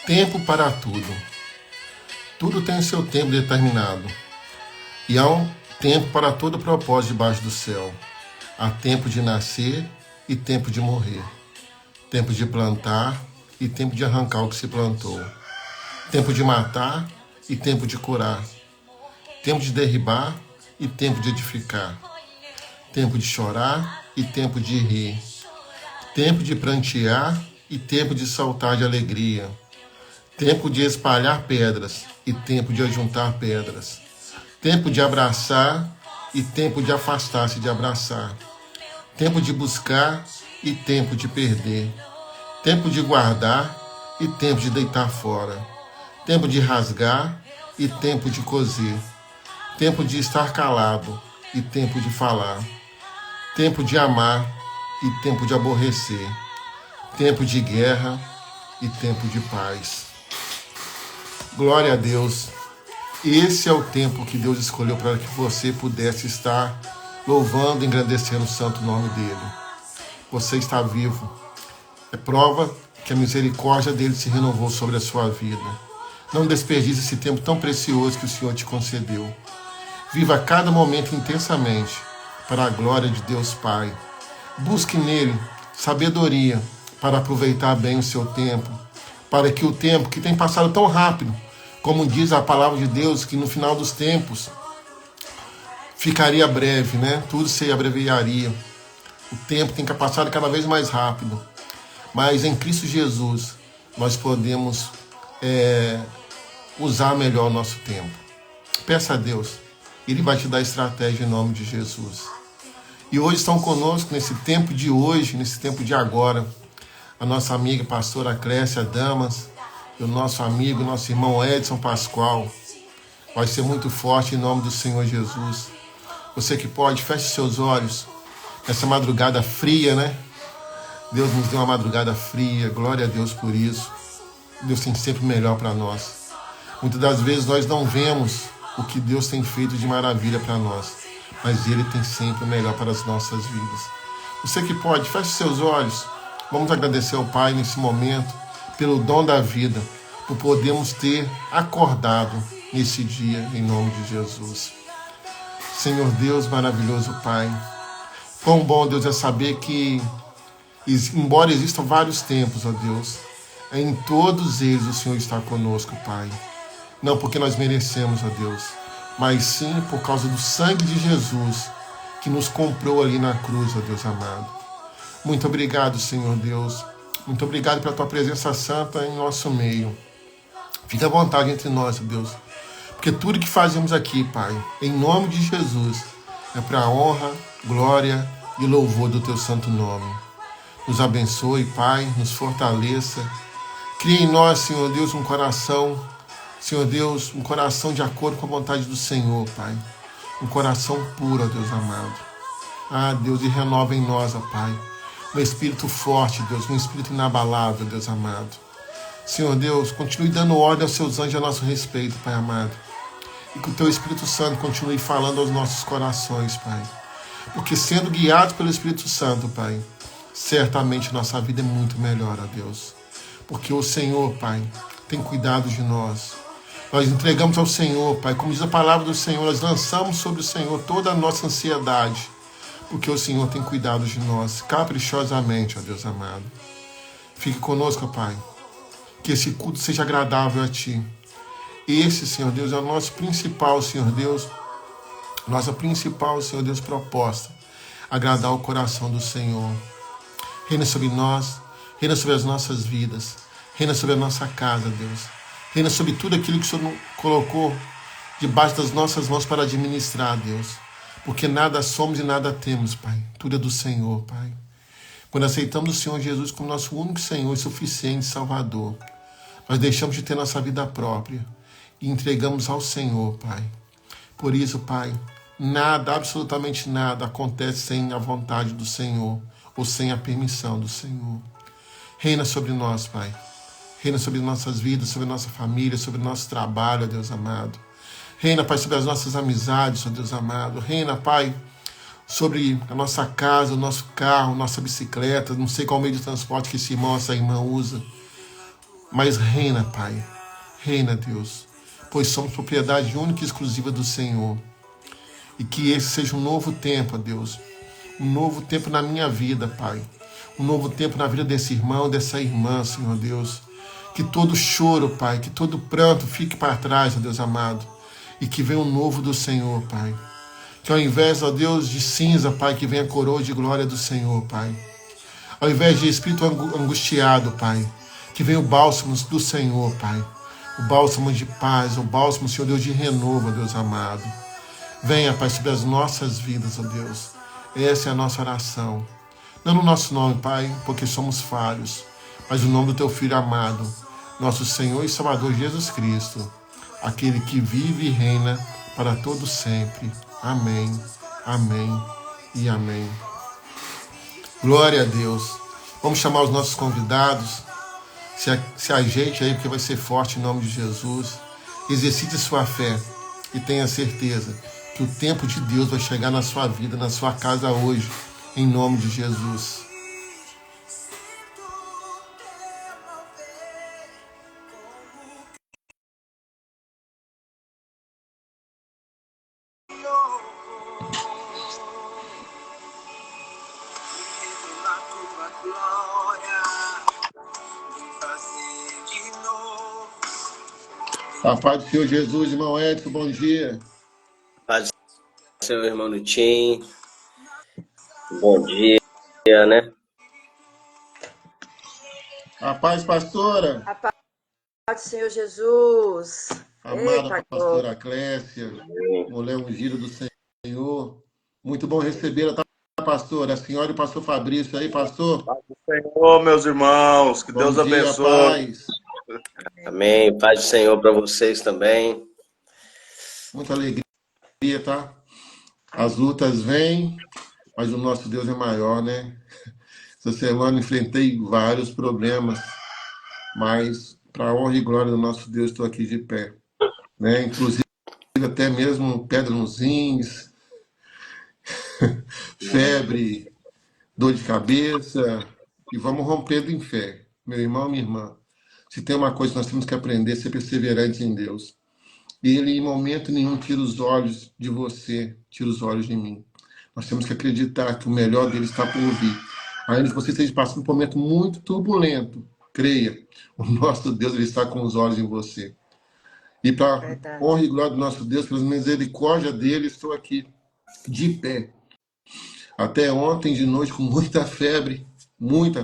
Tempo para tudo. Tudo tem o seu tempo determinado. E há um tempo para todo propósito debaixo do céu. Há tempo de nascer e tempo de morrer. Tempo de plantar e tempo de arrancar o que se plantou. Tempo de matar e tempo de curar. Tempo de derribar e tempo de edificar. Tempo de chorar e tempo de rir. Tempo de prantear e tempo de saltar de alegria. Tempo de espalhar pedras e tempo de ajuntar pedras. Tempo de abraçar e tempo de afastar-se de abraçar. Tempo de buscar e tempo de perder. Tempo de guardar e tempo de deitar fora. Tempo de rasgar e tempo de coser. Tempo de estar calado e tempo de falar. Tempo de amar e tempo de aborrecer. Tempo de guerra e tempo de paz. Glória a Deus. Esse é o tempo que Deus escolheu para que você pudesse estar louvando e engrandecendo o santo nome dele. Você está vivo. É prova que a misericórdia dele se renovou sobre a sua vida. Não desperdice esse tempo tão precioso que o Senhor te concedeu. Viva cada momento intensamente para a glória de Deus Pai. Busque nele sabedoria para aproveitar bem o seu tempo, para que o tempo que tem passado tão rápido, como diz a palavra de Deus, que no final dos tempos ficaria breve, né? Tudo se abreviaria. O tempo tem que passar cada vez mais rápido. Mas em Cristo Jesus nós podemos usar melhor o nosso tempo. Peça a Deus, Ele vai te dar estratégia em nome de Jesus. E hoje estão conosco, nesse tempo de hoje, nesse tempo de agora, a nossa amiga pastora Clécia Damas, e o nosso amigo, nosso irmão Edson Pascoal. Vai ser muito forte em nome do Senhor Jesus. Você que pode, feche seus olhos nessa madrugada fria, né? Deus nos deu uma madrugada fria, glória a Deus por isso. Deus tem sempre o melhor para nós. Muitas das vezes nós não vemos o que Deus tem feito de maravilha para nós, mas Ele tem sempre o melhor para as nossas vidas. Você que pode, feche seus olhos. Vamos agradecer ao Pai nesse momento pelo dom da vida, por podermos ter acordado nesse dia, em nome de Jesus. Senhor Deus, maravilhoso Pai, quão bom, Deus, é saber que, embora existam vários tempos, ó Deus, em todos eles o Senhor está conosco, Pai. Não porque nós merecemos, ó Deus, mas sim por causa do sangue de Jesus que nos comprou ali na cruz, ó Deus amado. Muito obrigado, Senhor Deus. Muito obrigado pela Tua presença santa em nosso meio. Fique à vontade entre nós, ó Deus. Porque tudo que fazemos aqui, Pai, em nome de Jesus, é para a honra, glória e louvor do Teu santo nome. Nos abençoe, Pai, nos fortaleça. Crie em nós, Senhor Deus, um coração, Senhor Deus, um coração de acordo com a vontade do Senhor, Pai. Um coração puro, ó Deus amado. Ah, Deus, e renova em nós, ó Pai, um espírito forte, Deus, um espírito inabalável, Deus amado. Senhor Deus, continue dando ordem aos seus anjos a nosso respeito, Pai amado. E que o Teu Espírito Santo continue falando aos nossos corações, Pai. Porque sendo guiados pelo Espírito Santo, Pai, certamente nossa vida é muito melhor, ó Deus. Porque o Senhor, Pai, tem cuidado de nós. Nós entregamos ao Senhor, Pai, como diz a palavra do Senhor, nós lançamos sobre o Senhor toda a nossa ansiedade, porque o Senhor tem cuidado de nós, caprichosamente, ó Deus amado. Fique conosco, Pai, que esse culto seja agradável a Ti. Esse, Senhor Deus, é o nosso principal, Senhor Deus, nossa principal, Senhor Deus, proposta, agradar o coração do Senhor. Reina sobre nós, reina sobre as nossas vidas, reina sobre a nossa casa, Deus. Reina sobre tudo aquilo que o Senhor colocou debaixo das nossas mãos para administrar, Deus. Porque nada somos e nada temos, Pai. Tudo é do Senhor, Pai. Quando aceitamos o Senhor Jesus como nosso único Senhor e suficiente Salvador, nós deixamos de ter nossa vida própria e entregamos ao Senhor, Pai. Por isso, Pai, nada, absolutamente nada acontece sem a vontade do Senhor ou sem a permissão do Senhor. Reina sobre nós, Pai. Reina sobre nossas vidas, sobre nossa família, sobre nosso trabalho, ó Deus amado. Reina, Pai, sobre as nossas amizades, ó Deus amado. Reina, Pai, sobre a nossa casa, o nosso carro, nossa bicicleta, não sei qual meio de transporte que esse irmão, essa irmã usa. Mas reina, Pai. Reina, Deus. Pois somos propriedade única e exclusiva do Senhor. E que esse seja um novo tempo, ó Deus. Um novo tempo na minha vida, Pai. Um novo tempo na vida desse irmão, dessa irmã, Senhor Deus. Que todo choro, Pai, que todo pranto fique para trás, ó Deus amado. E que venha o novo do Senhor, Pai. Que ao invés, ó Deus, de cinza, Pai, que venha a coroa de glória do Senhor, Pai. Ao invés de espírito angustiado, Pai, que venha o bálsamo do Senhor, Pai. O bálsamo de paz, o bálsamo, Senhor Deus, de renovo, ó Deus amado. Venha, Pai, sobre as nossas vidas, ó Deus. Essa é a nossa oração. Não no nosso nome, Pai, porque somos falhos, mas no nome do Teu Filho amado, nosso Senhor e Salvador Jesus Cristo, aquele que vive e reina para todo sempre. Amém, amém e amém. Glória a Deus. Vamos chamar os nossos convidados. Se ajeite aí, porque vai ser forte em nome de Jesus. Exercite sua fé e tenha certeza que o tempo de Deus vai chegar na sua vida, na sua casa hoje, em nome de Jesus. A paz do Senhor Jesus, irmão Edson, bom dia. Paz do Senhor, irmão Nutim. Bom dia, né? A paz, pastora. A paz do Senhor Jesus. Amada Eita, pastora Clécia, mulher ungida do Senhor. Muito bom recebê-la, tá, pastora? A senhora e o pastor Fabrício aí, pastor. Paz do Senhor, meus irmãos. Que Bom Deus dia, abençoe. paz. Amém. Paz do Senhor para vocês também. Muita alegria, tá? As lutas vêm, mas o nosso Deus é maior, né? Essa semana enfrentei vários problemas, mas para a honra e glória do nosso Deus estou aqui de pé, né? Inclusive até mesmo pedra nos rins, febre, dor de cabeça, e vamos rompendo em fé. Meu irmão, minha irmã, se tem uma coisa que nós temos que aprender, é ser perseverante em Deus. E Ele, em momento nenhum, tira os olhos de você, tira os olhos de mim. Nós temos que acreditar que o melhor dele está por vir. Ainda que você esteja passando por um momento muito turbulento, creia, o nosso Deus ele está com os olhos em você. E para honra e glória do nosso Deus, pela misericórdia dele, estou aqui, de pé. Até ontem de noite, com muita febre, muita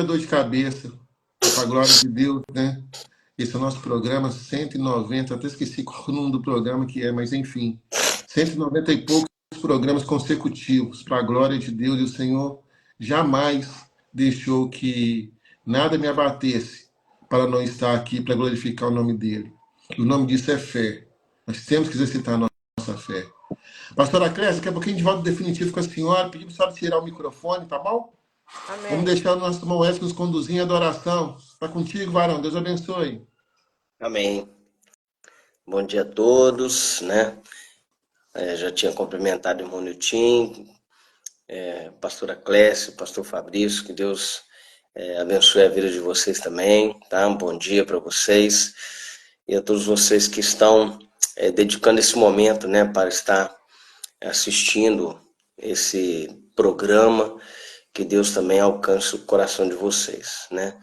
dor de cabeça, para a glória de Deus, né? Esse é o nosso programa 190, até esqueci qual o nome do programa que é, mas enfim, 190 e poucos programas consecutivos, para a glória de Deus, e o Senhor jamais deixou que nada me abatesse para não estar aqui para glorificar o nome dele. O nome disso é fé. Nós temos que exercitar a nossa fé. Pastora Clécia, daqui a pouquinho a gente volta definitivo com a senhora, pedimos só tirar o microfone, tá bom? Amém. Vamos deixar o nosso irmão Edson nos conduzir em adoração. Está contigo, varão. Deus abençoe. Amém. Bom dia a todos, né? Já tinha cumprimentado o irmão Nutim, pastora Clécia, pastor Fabrício, que Deus abençoe a vida de vocês também, tá? Um bom dia para vocês e a todos vocês que estão dedicando esse momento, né, para estar assistindo esse programa, que Deus também alcance o coração de vocês, né?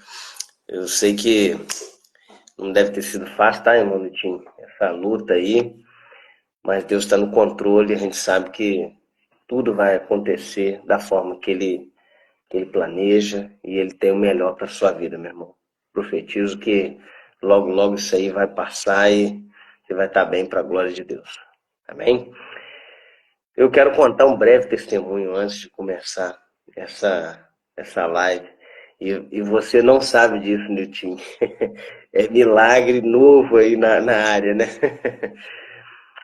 Eu sei que não deve ter sido fácil, tá, irmão Nutim? Essa luta aí, mas Deus está no controle, a gente sabe que tudo vai acontecer da forma que Ele planeja e Ele tem o melhor para a sua vida, meu irmão. Profetizo que logo, logo isso aí vai passar e você vai estar bem para a glória de Deus. Amém? Eu quero contar um breve testemunho antes de começar essa live. E você não sabe disso, Nilton. É milagre novo aí na área, né?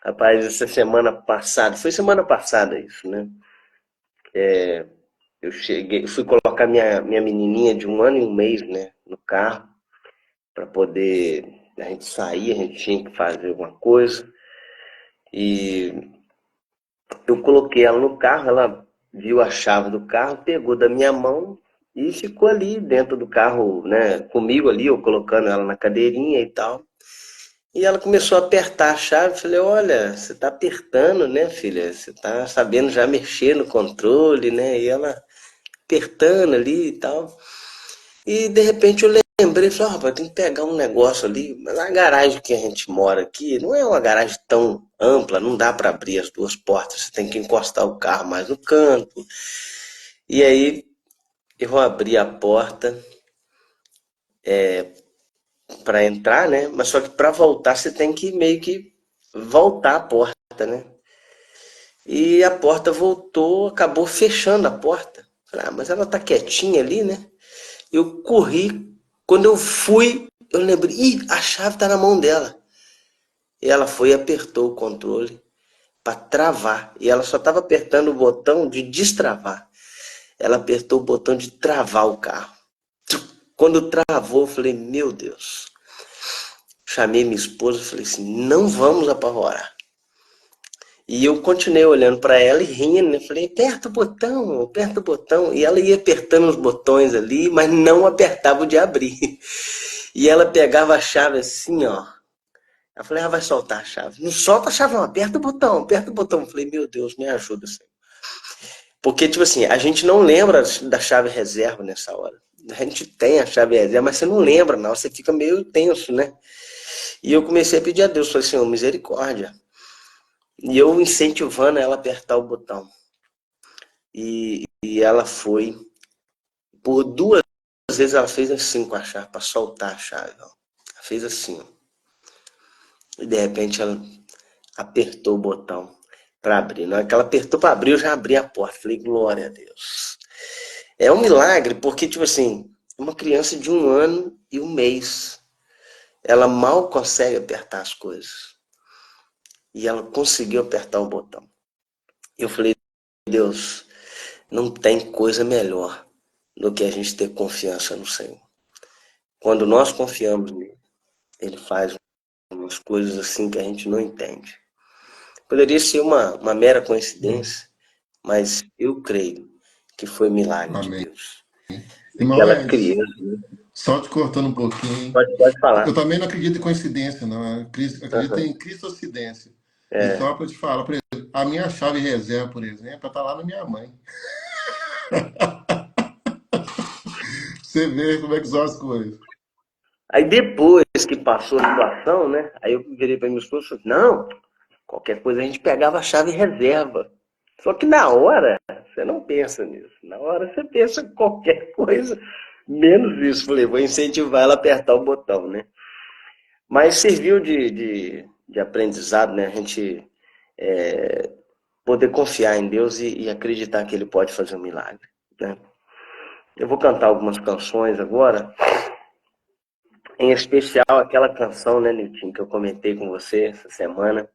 Rapaz, essa semana passada, foi semana passada isso, né? Eu fui colocar minha menininha de 1 ano e 1 mês, né, no carro, para poder a gente sair, a gente tinha que fazer alguma coisa. E eu coloquei ela no carro, ela viu a chave do carro, pegou da minha mão E ficou ali dentro do carro, né, comigo ali, eu colocando ela na cadeirinha e tal. E ela começou a apertar a chave. Falei, olha, você tá apertando, né, filha? Você tá sabendo já mexer no controle, né? E ela apertando ali e tal. E de repente eu lembrei, falei, rapaz, tem que pegar um negócio ali. Mas a garagem que a gente mora aqui não é uma garagem tão ampla, não dá para abrir as duas portas. Você tem que encostar o carro mais no canto. E aí eu abri a porta para entrar, né? Mas só que para voltar você tem que meio que voltar a porta, né? E a porta voltou, acabou fechando a porta. Falei, ah, mas ela tá quietinha ali, né? Eu corri, quando eu fui, eu lembrei, ih, a chave tá na mão dela. E ela foi e apertou o controle para travar. E ela só estava apertando o botão de destravar. Ela apertou o botão de travar o carro. Quando travou, eu falei, meu Deus. Chamei minha esposa e falei assim, não vamos apavorar. E eu continuei olhando para ela e rindo, né? Falei, aperta o botão, aperta o botão. E ela ia apertando os botões ali, mas não apertava o de abrir. E ela pegava a chave assim, ó. Eu falei, ah, vai soltar a chave. Não solta a chave, não, aperta o botão, aperta o botão. Eu falei, meu Deus, me ajuda, Senhor. Porque, tipo assim, a gente não lembra da chave reserva nessa hora. A gente tem a chave reserva, mas você não lembra, não. Você fica meio tenso, né? E eu comecei a pedir a Deus, falei, Senhor, misericórdia. E eu incentivando ela a apertar o botão. E ela foi. Por duas vezes ela fez assim com a chave, para soltar a chave. Ó. Ela fez assim. Ó. E de repente ela apertou o botão para abrir. Na hora que ela apertou para abrir, eu já abri a porta. Falei, glória a Deus. É um milagre, porque, tipo assim, uma criança de 1 ano e 1 mês, ela mal consegue apertar as coisas. E ela conseguiu apertar o botão. Eu falei, Deus, não tem coisa melhor do que a gente ter confiança no Senhor. Quando nós confiamos nele, ele faz umas coisas assim que a gente não entende. Poderia ser uma mera coincidência, mas eu creio que foi milagre de Amém. Deus. Irmão Aquela Edson, criança, né? só te cortando um pouquinho. Pode Eu falar. também não acredito em coincidência, não. Eu acredito Uhum. em cristocidência. E só para te falar, por exemplo, a minha chave reserva, por exemplo, está lá na minha mãe. Você vê como é que são as coisas. Aí depois que passou a situação, né? Aí eu virei para minha esposa e falei, não, qualquer coisa a gente pegava a chave reserva. Só que na hora, você não pensa nisso. Na hora você pensa em qualquer coisa, menos isso. Falei, vou incentivar ela a apertar o botão, né? Mas serviu de aprendizado, né? A gente poder confiar em Deus e acreditar que Ele pode fazer um milagre, né? Eu vou cantar algumas canções agora, em especial aquela canção, né, Nilton, que eu comentei com você essa semana.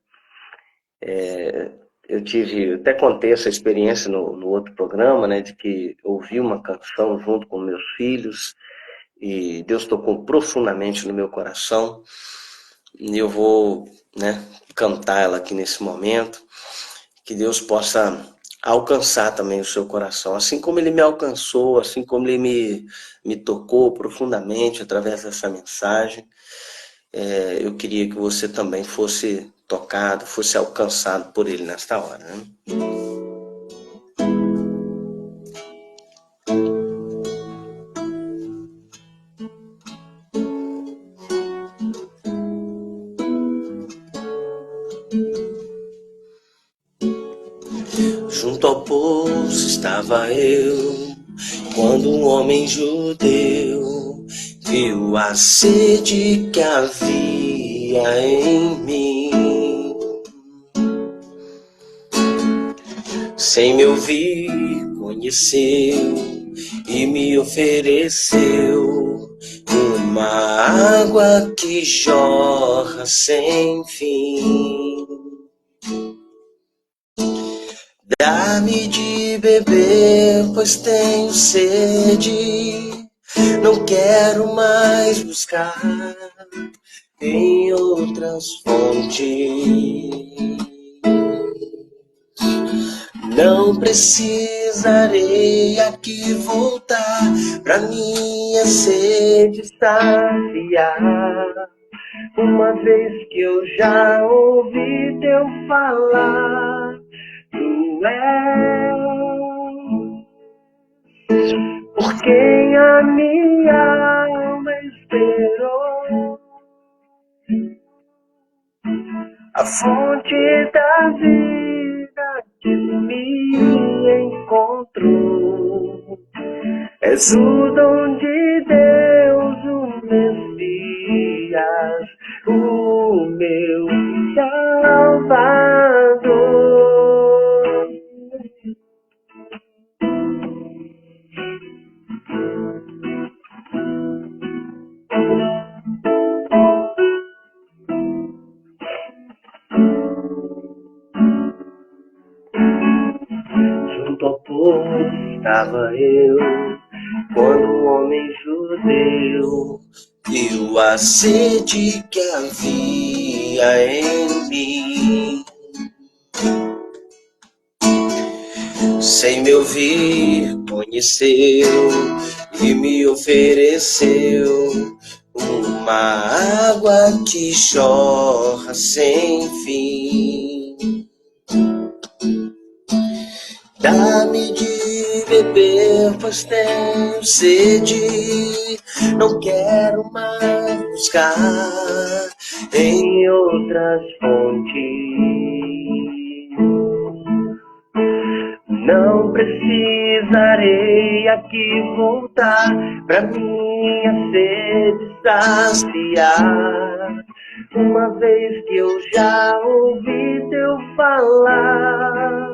Eu até contei essa experiência no outro programa, né, de que ouvi uma canção junto com meus filhos e Deus tocou profundamente no meu coração e eu vou, né, cantar ela aqui nesse momento, que Deus possa alcançar também o seu coração, assim como Ele me alcançou, assim como Ele me tocou profundamente através dessa mensagem. Eu queria que você também fosse tocado, fosse alcançado por Ele nesta hora, né? Junto ao poço estava eu, quando um homem judeu viu a sede que havia em mim. Sem me ouvir, conheceu e me ofereceu uma água que jorra sem fim. Dá-me de beber, pois tenho sede. Não quero mais buscar em outras fontes. Não precisarei aqui voltar pra minha sede saciar. Uma vez que eu já ouvi teu falar, tu és por quem a minha alma esperou, a fonte da vida que me encontrou. És o dom de Deus, o Messias, o meu Salvador. Junto ao povo estava eu, quando um homem judeu viu a sede que havia em mim. Sem me ouvir, conheceu e me ofereceu uma água que jorra sem fim. Dá-me de beber, pois tenho sede. Não quero mais buscar em outras fontes. Não precisarei aqui voltar pra minha sede saciar. Uma vez que eu já ouvi teu falar,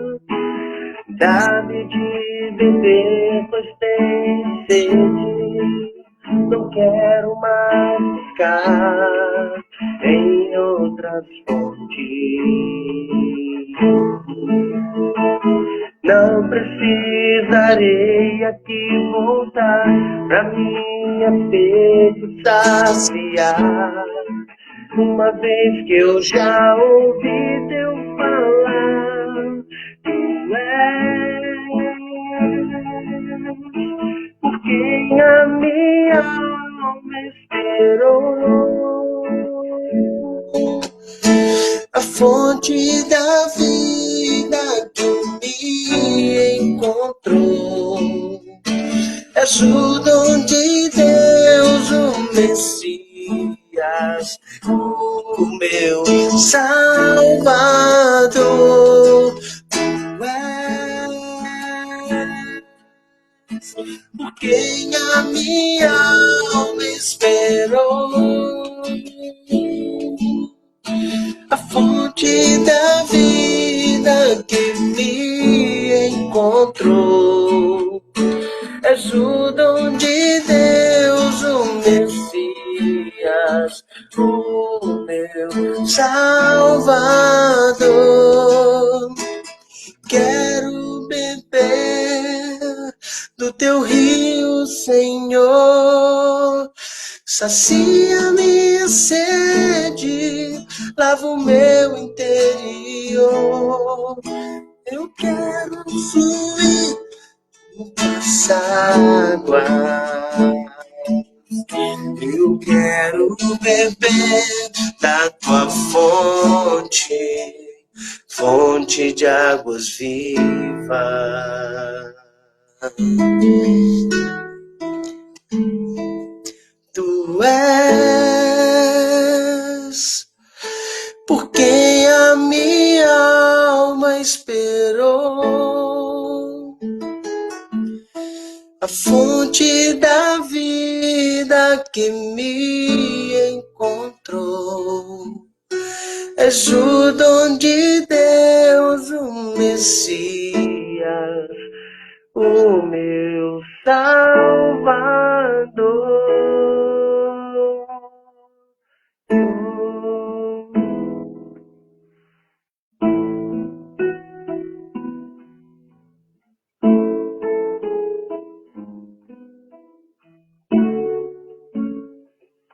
dá-me de beber, pois tenho sede. Não quero mais buscar em outras fontes. Não precisarei aqui voltar pra minha sede saciar. Uma vez que eu já ouvi teu falar, tu és por quem a minha alma esperou, a fonte da vida que me encontrou. És o dom de Deus, o Messias, o meu Salvador. Tu és por quem a minha alma esperou, a fonte da vida que me encontrou. És o dom de Deus, o Messias, o meu Salvador. Quero beber do teu rio, Senhor. Sacia minha sede, lava o meu interior. Eu quero fluir nessa água. Eu quero beber da tua fonte, fonte de águas vivas. Tu és por quem a minha alma esperou, a fonte da vida que me encontrou. És o dom de Deus, o Messias, o meu Salvador.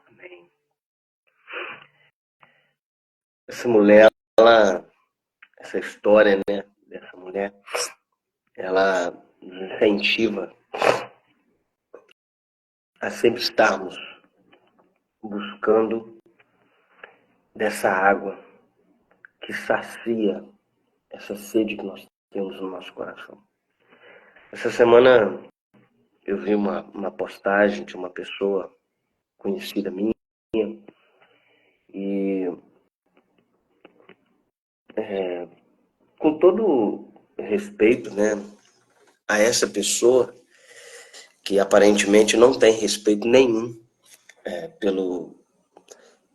Amém. Essa mulher, essa história, né, dessa mulher, ela nos incentiva a sempre estarmos buscando dessa água que sacia essa sede que nós temos no nosso coração. Essa semana eu vi uma postagem de uma pessoa conhecida minha e com todo respeito, né, a essa pessoa que aparentemente não tem respeito nenhum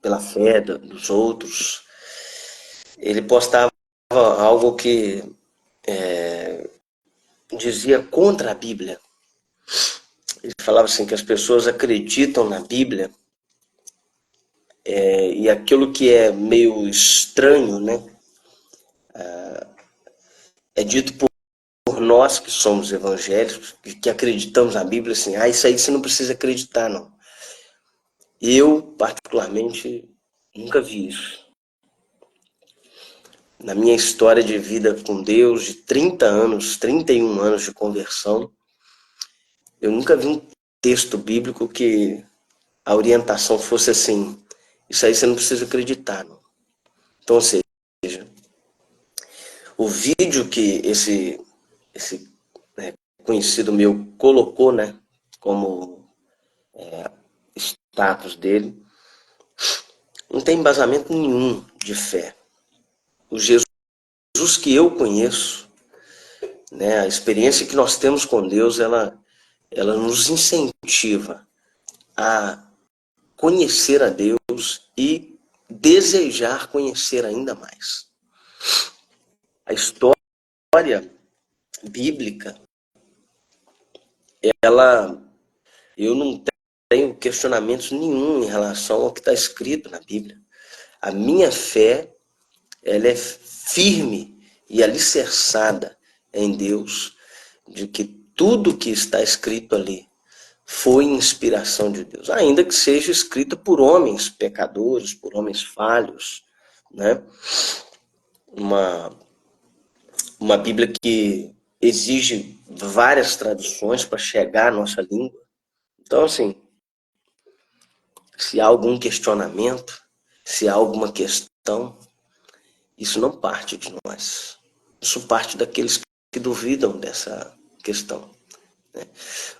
pela fé dos outros, ele postava algo que dizia contra a Bíblia. Ele falava assim que as pessoas acreditam na Bíblia e aquilo que é meio estranho, né, é dito por nós que somos evangélicos, que acreditamos na Bíblia, assim, isso aí você não precisa acreditar, não. Eu, particularmente, nunca vi isso. Na minha história de vida com Deus, de 30 anos, 31 anos de conversão, eu nunca vi um texto bíblico que a orientação fosse assim, isso aí você não precisa acreditar, não. Então, ou seja, o vídeo que esse conhecido meu colocou, né, como status dele, não tem embasamento nenhum de fé. O Jesus que eu conheço, né, a experiência que nós temos com Deus, ela nos incentiva a conhecer a Deus e desejar conhecer ainda mais. A história bíblica, eu não tenho questionamentos nenhum em relação ao que está escrito na Bíblia. A minha fé, ela é firme e alicerçada em Deus, de que tudo que está escrito ali foi inspiração de Deus, ainda que seja escrito por homens pecadores, por homens falhos, né? Uma Bíblia que exige várias traduções para chegar à nossa língua. Então, assim, se há algum questionamento, se há alguma questão, isso não parte de nós. Isso parte daqueles que duvidam dessa questão, né?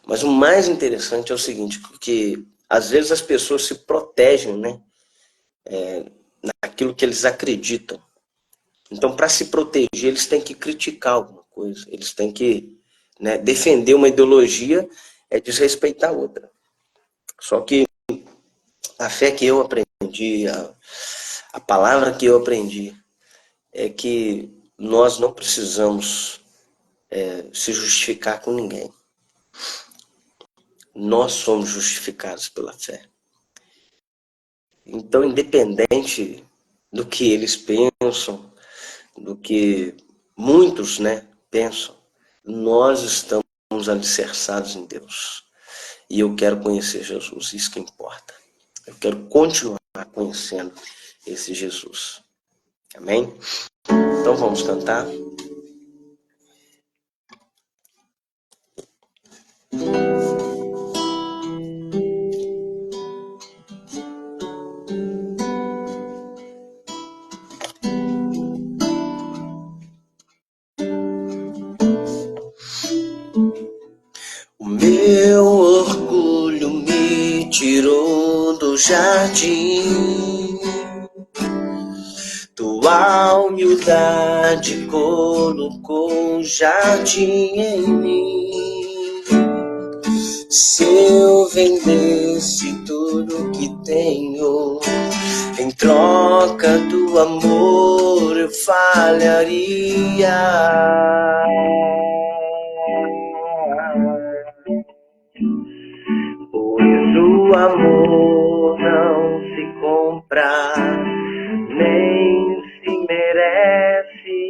Mas o mais interessante é o seguinte, que às vezes as pessoas se protegem, né, naquilo que eles acreditam. Então, para se proteger, eles têm que criticar alguma coisa, eles têm que, né, defender uma ideologia é desrespeitar outra. Só que a fé que eu aprendi, a palavra que eu aprendi, é que nós não precisamos se justificar com ninguém. Nós somos justificados pela fé. Então, independente do que eles pensam, do que muitos, né, pensam, nós estamos alicerçados em Deus. E eu quero conhecer Jesus, isso que importa. Eu quero continuar conhecendo esse Jesus. Amém? Então vamos cantar. O meu orgulho me tirou do jardim, tua humildade colocou um jardim em mim. Se eu vendesse tudo que tenho, em troca do amor eu falharia. Pois o amor não se compra, nem se merece.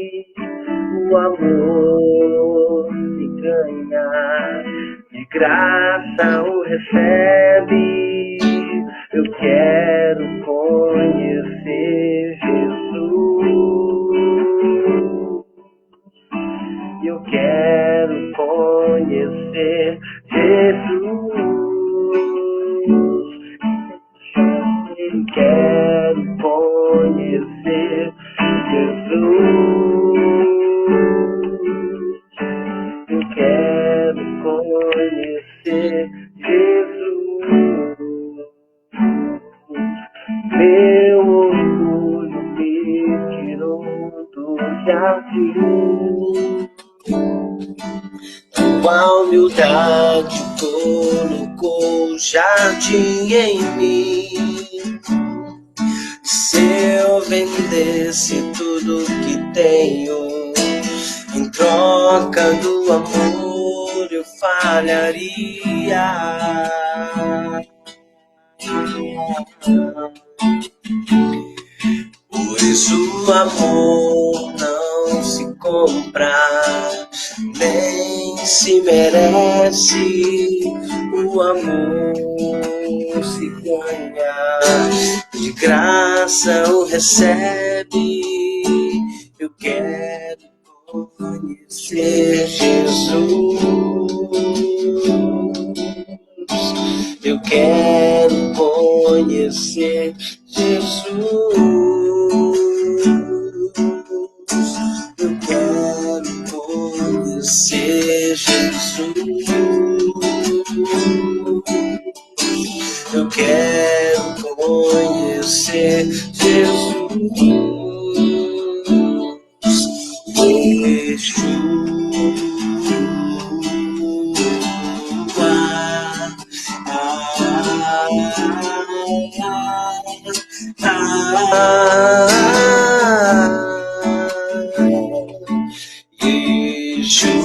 O amor se ganha, de graça o recebe. Eu quero conhecer Jesus. Eu quero jardim. Tua humildade colocou jardim em mim. Se eu vendesse tudo que tenho, em troca do amor eu falharia. Pois o amor não se compra, nem se merece. O amor se ganha, de graça o recebe. Eu quero conhecer Jesus. Eu quero conhecer Jesus. Eu quero conhecer Jesus. Eu quero conhecer Jesus. Yeshua.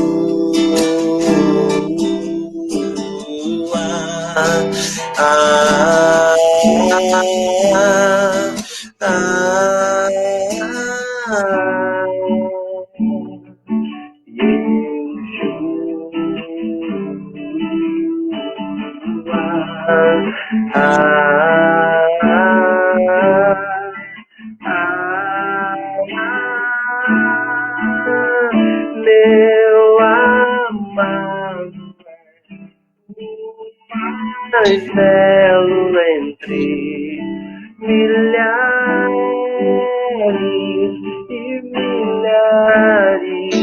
Meu amado, mais belo entre milhares e milhares.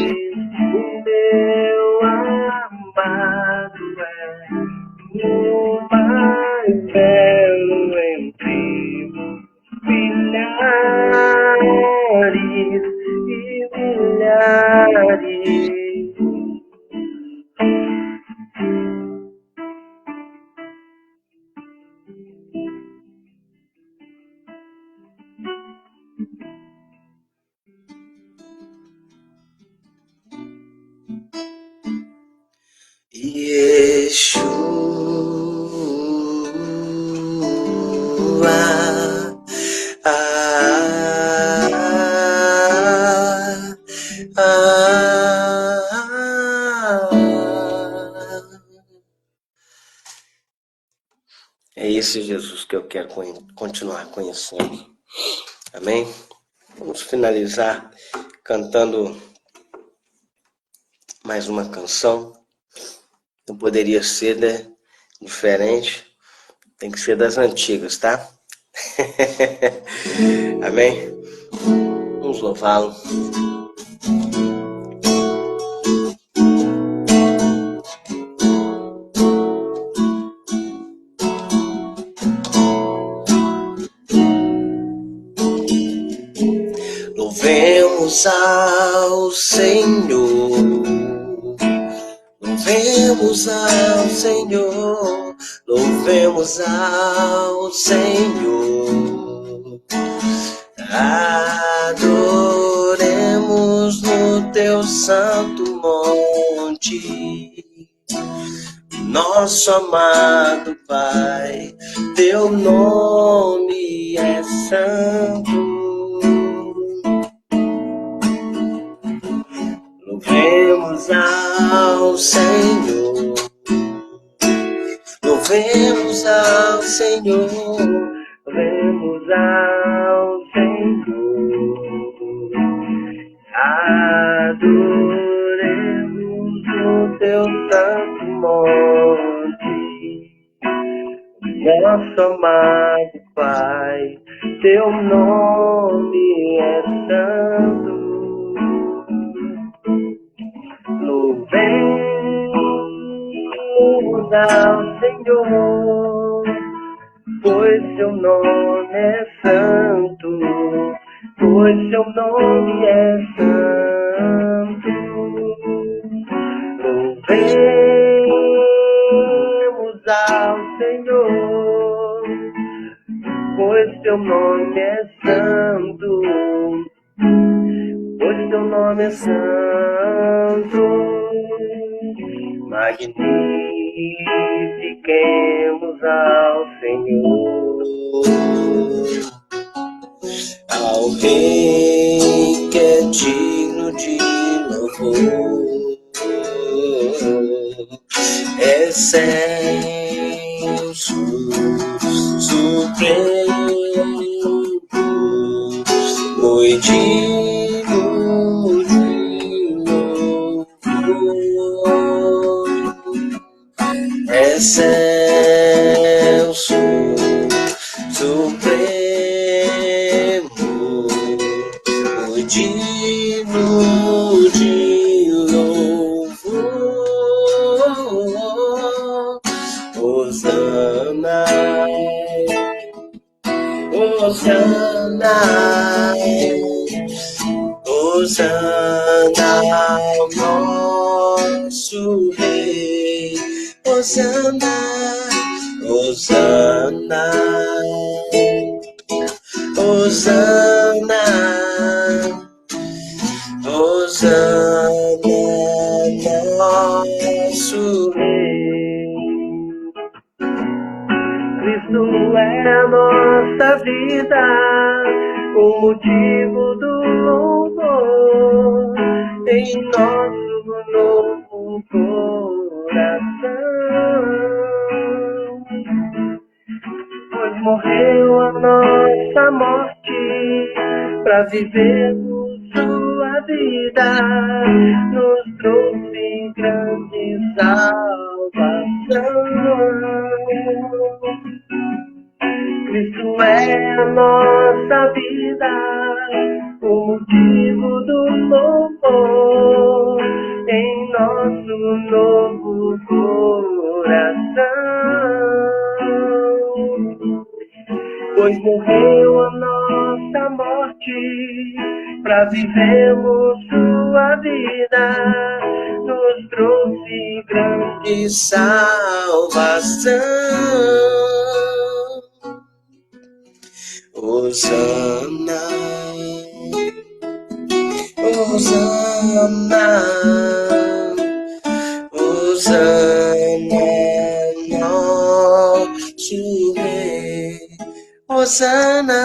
O meu amado é o mais belo entre milhares e milhares. Yeshua. É esse Jesus que eu quero continuar conhecendo. Amém? Vamos finalizar cantando mais uma canção. Não poderia ser, né, diferente. Tem que ser das antigas, tá? Amém? Vamos louvá-lo. Louvemos ao Senhor. Louvemos ao Senhor. Louvemos ao Senhor. Adoremos no teu santo monte, nosso amado Pai, teu nome é santo. Louvemos ao Senhor. Louvemos ao Senhor. Louvemos ao Senhor. Adoremos o teu santo monte, nosso amado Pai, teu nome é santo. Louvemos ao Senhor, pois seu nome é santo, pois seu nome é santo. pois teu nome é santo, pois teu nome é santo. Magnifiquemos ao Senhor, ao Rei que é digno de louvor. Excelso, supremo, muito digno de louvor. Excelso, supremo, muito digno de louvor. Hosana, Hosana, Hosana ao nosso Rei. Hosana, Hosana, Hosana, Hosana, nosso Rei. Cristo é a nossa vida, o motivo do louvor em nosso novo coração. Pois morreu a nossa morte para vivermos sua vida, nos trouxe grande salvação. Cristo é a nossa vida, o motivo do louvor em nosso novo coração. Pois morreu a nossa morte para vivermos sua vida, nos trouxe grande salvação. Hosana, Hosana, Hosana, nosso Rei. Hosana,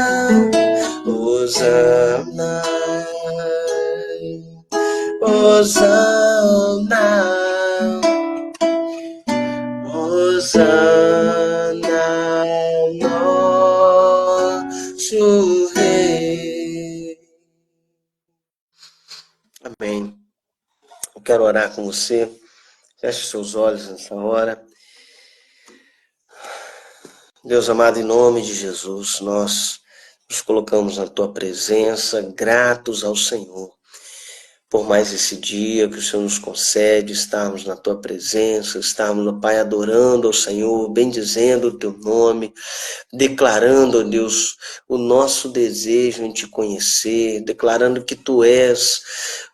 Hosana, Hosana, Hosana, nosso Rei. Amém. Eu quero orar com você. Feche seus olhos nessa hora. Deus amado, em nome de Jesus, nós nos colocamos na tua presença, gratos ao Senhor por mais esse dia que o Senhor nos concede, estarmos na tua presença, estarmos, ó Pai, adorando ao Senhor, bendizendo o teu nome, declarando, ó Deus, o nosso desejo em te conhecer, declarando que tu és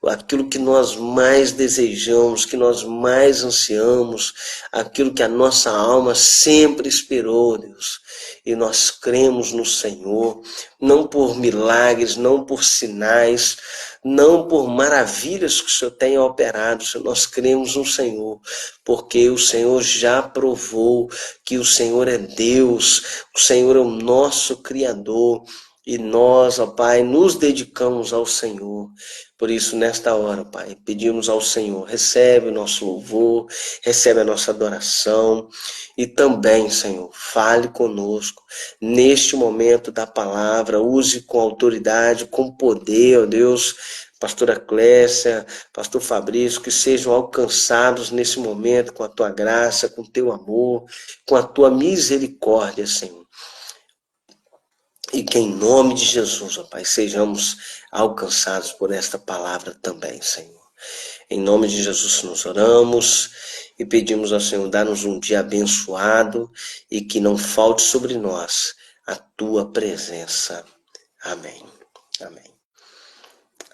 aquilo que nós mais desejamos, que nós mais ansiamos, aquilo que a nossa alma sempre esperou, Deus. E nós cremos no Senhor, não por milagres, não por sinais, não por maravilhas que o Senhor tenha operado, nós cremos no Senhor, porque o Senhor já provou que o Senhor é Deus, o Senhor é o nosso Criador, e nós, ó Pai, nos dedicamos ao Senhor. Por isso, nesta hora, Pai, pedimos ao Senhor, recebe o nosso louvor, recebe a nossa adoração, e também, Senhor, fale conosco neste momento da palavra, use com autoridade, com poder, ó Deus, pastora Clécia, pastor Fabrício, que sejam alcançados nesse momento com a tua graça, com o teu amor, com a tua misericórdia, Senhor. E que em nome de Jesus, ó Pai, sejamos alcançados por esta palavra também, Senhor. Em nome de Jesus nós oramos e pedimos ao Senhor, dar-nos um dia abençoado e que não falte sobre nós a tua presença. Amém. Amém.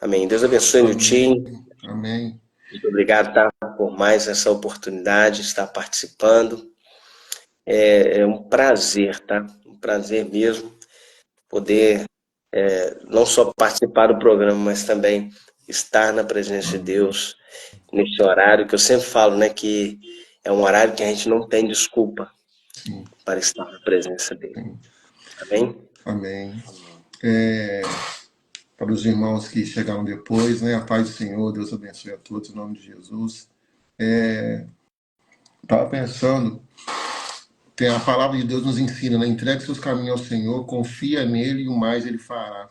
Amém. Deus abençoe, Nilton. Amém. Muito obrigado, tá, por mais essa oportunidade de estar participando. É um prazer, tá? Um prazer mesmo poder não só participar do programa, mas também estar na presença de Deus nesse horário que eu sempre falo, né, que é um horário que a gente não tem desculpa Sim, para estar na presença dele. sim. Amém? Amém. Para os irmãos que chegaram depois, né? A paz do Senhor, Deus abençoe a todos, em nome de Jesus. Estava pensando, tem a palavra de Deus nos ensina, né? Entregue seus caminhos ao Senhor, confia nele e o mais ele fará.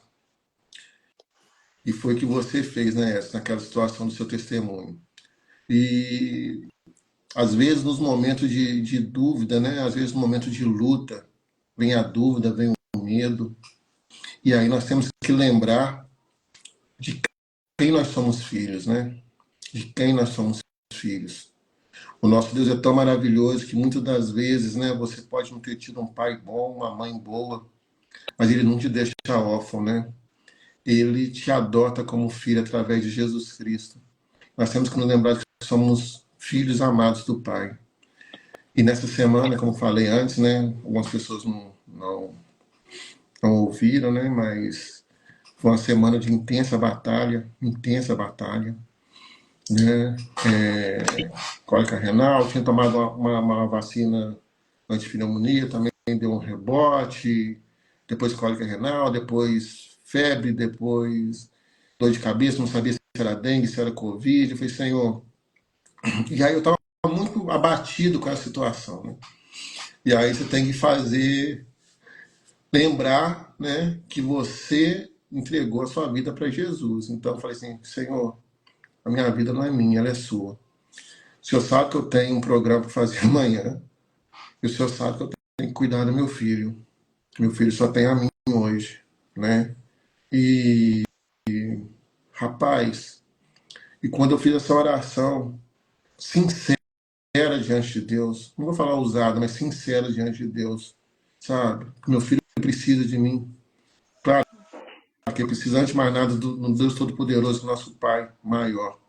E foi o que você fez, né, Edson, naquela situação do seu testemunho. E às vezes nos momentos de dúvida, né? Às vezes no momento de luta, vem a dúvida, vem o medo. E aí nós temos que lembrar de quem nós somos filhos, né? De quem nós somos filhos. O nosso Deus é tão maravilhoso que muitas das vezes, né, você pode não ter tido um pai bom, uma mãe boa, mas ele não te deixa órfão, né? Ele te adota como filho através de Jesus Cristo. Nós temos que nos lembrar que somos filhos amados do Pai. E nessa semana, como falei antes, né, algumas pessoas não ouviram, né, mas foi uma semana de intensa batalha, né? Cólica renal, tinha tomado uma vacina antipneumonia, também deu um rebote, depois cólica renal, depois febre, depois dor de cabeça, não sabia se era dengue, se era covid. Eu falei, Senhor. E aí eu estava muito abatido com a situação, né? E aí você tem que lembrar, né, que você entregou a sua vida para Jesus. Então eu falei assim, Senhor, a minha vida não é minha, ela é sua. O Senhor sabe que eu tenho um programa para fazer amanhã. E o Senhor sabe que eu tenho que cuidar do meu filho. Meu filho só tem a mim hoje, né? E, rapaz, e quando eu fiz essa oração sincera diante de Deus, não vou falar ousada, mas sincera diante de Deus, sabe? Meu filho precisa de mim. Claro que ele precisa, antes de mais nada, do Deus Todo-Poderoso, nosso Pai maior.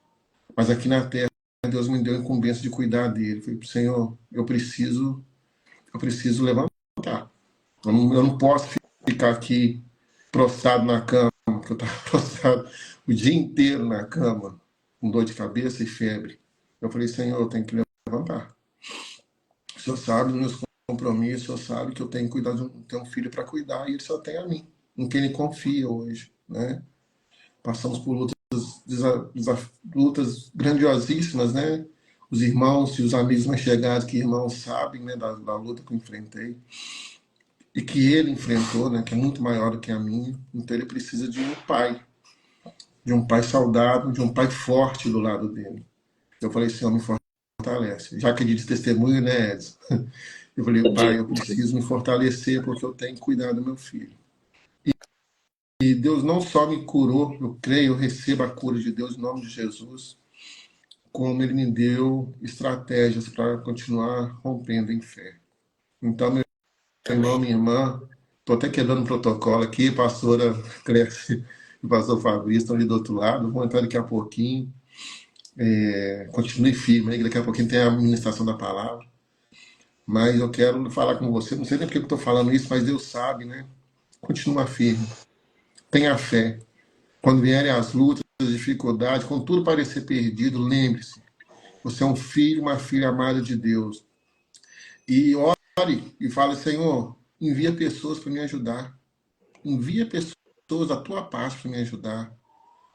Mas aqui na terra, Deus me deu a incumbência de cuidar dele. Eu falei, Senhor, eu preciso levantar. Eu não posso ficar aqui prostrado na cama, porque eu estava prostrado o dia inteiro na cama, com dor de cabeça e febre. Eu falei, Senhor, eu tenho que levantar. O Senhor sabe dos meus compromissos, o Senhor sabe que eu tenho que cuidar ter um filho para cuidar, e ele só tem a mim, em quem ele confia hoje, né? Passamos por lutas grandiosíssimas, né? Os irmãos e os amigos mais chegados que irmãos sabem, né, da luta que eu enfrentei e que ele enfrentou, né, que é muito maior do que a minha. Então ele precisa de um pai saudável, de um pai forte do lado dele. Eu falei, Senhor, me fortalece. Já que ele disse testemunho, né, Edson? Eu falei, pai, eu preciso me fortalecer porque eu tenho que cuidar do meu filho. E Deus não só me curou, eu creio, eu recebo a cura de Deus em nome de Jesus, como ele me deu estratégias para continuar rompendo em fé. Então, meu irmão, minha irmã, estou até quebrando o protocolo aqui, pastora Clécia e pastor Fabrício estão ali do outro lado, vão entrar daqui a pouquinho. Continue firme, que daqui a pouquinho tem a ministração da palavra. Mas eu quero falar com você, não sei nem porque eu estou falando isso, mas Deus sabe, né? Continua firme, tenha fé. Quando vierem as lutas, as dificuldades, quando tudo parecer perdido, lembre-se, você é um filho, uma filha amada de Deus. E ore e fale, Senhor, envia pessoas para me ajudar. Envia pessoas da tua parte para me ajudar.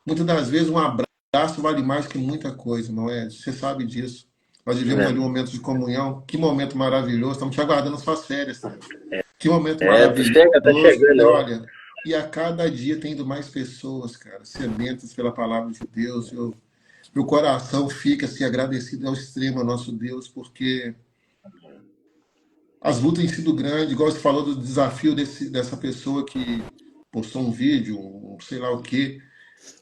Muitas das vezes um abraço vale mais que muita coisa, não é? Você sabe disso. Nós vivemos ali um momento de comunhão. Que momento maravilhoso. Estamos te aguardando as suas férias. Que momento maravilhoso. Tá chegando. E olha, e a cada dia tem indo mais pessoas, cara, sedentas pela palavra de Deus. Meu coração fica assim, agradecido ao extremo ao nosso Deus, porque as lutas têm sido grandes, igual você falou do desafio dessa pessoa que postou um vídeo, sei lá o quê,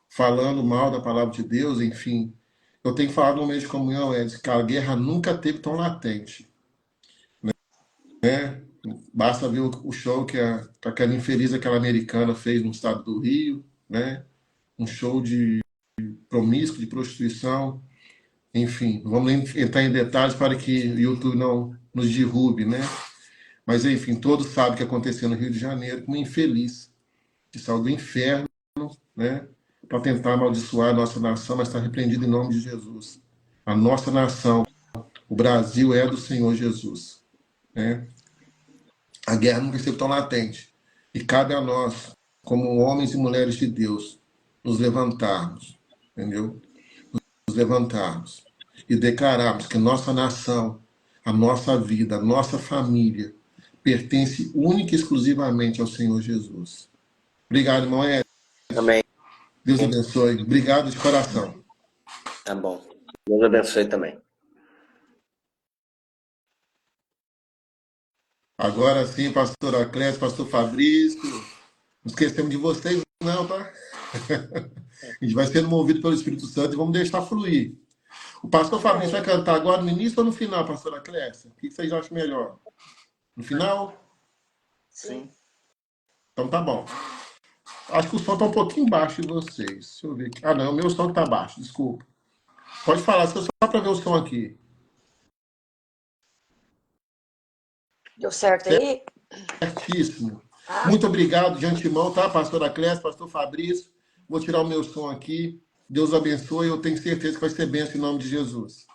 falando mal da palavra de Deus, enfim. Eu tenho falado no meio de comunhão, Edson, que a guerra nunca teve tão latente, né? Basta ver o show que aquela infeliz, aquela americana fez no estado do Rio, né? Um show de promíscuo, de prostituição. Enfim, não vamos nem entrar em detalhes para que o YouTube não nos derrube, né? Mas, enfim, todos sabem o que aconteceu no Rio de Janeiro com um infeliz que saiu do inferno, né? Para tentar amaldiçoar a nossa nação, mas está repreendido em nome de Jesus. A nossa nação, o Brasil, é do Senhor Jesus, né? A guerra nunca esteve tão latente. E cabe a nós, como homens e mulheres de Deus, nos levantarmos, entendeu? Nos levantarmos e declararmos que nossa nação, a nossa vida, a nossa família pertence única e exclusivamente ao Senhor Jesus. Obrigado, irmão Ed. Amém. Deus abençoe. Obrigado de coração. Tá bom. Deus abençoe também. Agora sim, pastor Clécio, pastor Fabrício. Não esquecemos de vocês, não, tá? A gente vai sendo movido pelo Espírito Santo e vamos deixar fluir. O pastor Fabrício vai cantar agora no início ou no final, pastora Clécia? O que vocês acham melhor? No final? Sim. Então tá bom. Acho que o som tá um pouquinho baixo de vocês. Deixa eu ver aqui. Ah, não, o meu som que tá baixo, desculpa. Pode falar, só para ver o som aqui. Deu certo aí? Certíssimo. Muito obrigado de antemão, tá, pastora Clécia, pastor Fabrício. Vou tirar o meu som aqui. Deus abençoe. Eu tenho certeza que vai ser bênção em nome de Jesus.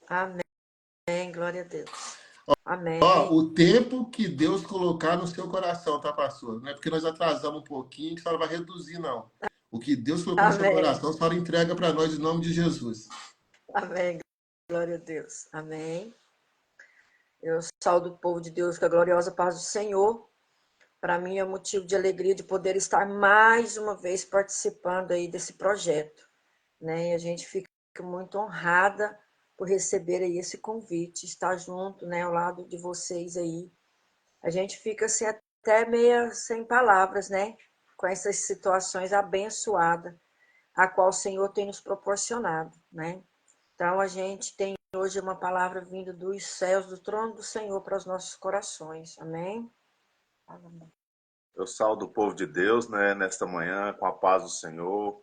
Amém. Glória a Deus. Amém. Ó, o tempo que Deus colocar no seu coração, tá, pastor? Não é porque nós atrasamos um pouquinho que a senhora vai reduzir, não. O que Deus colocou no seu Amém. coração, a senhora entrega para nós em nome de Jesus. Amém. Glória a Deus. Amém. Eu saúdo o povo de Deus com a gloriosa paz do Senhor. Para mim é motivo de alegria de poder estar mais uma vez participando aí desse projeto, né? E a gente fica muito honrada por receber aí esse convite, estar junto, né, ao lado de vocês aí. A gente fica assim até meio sem palavras, né? Com essas situações abençoadas, a qual o Senhor tem nos proporcionado, né? Então a gente tem hoje uma palavra vinda dos céus, do trono do Senhor para os nossos corações. Amém? Eu saúdo o povo de Deus, né, nesta manhã, com a paz do Senhor.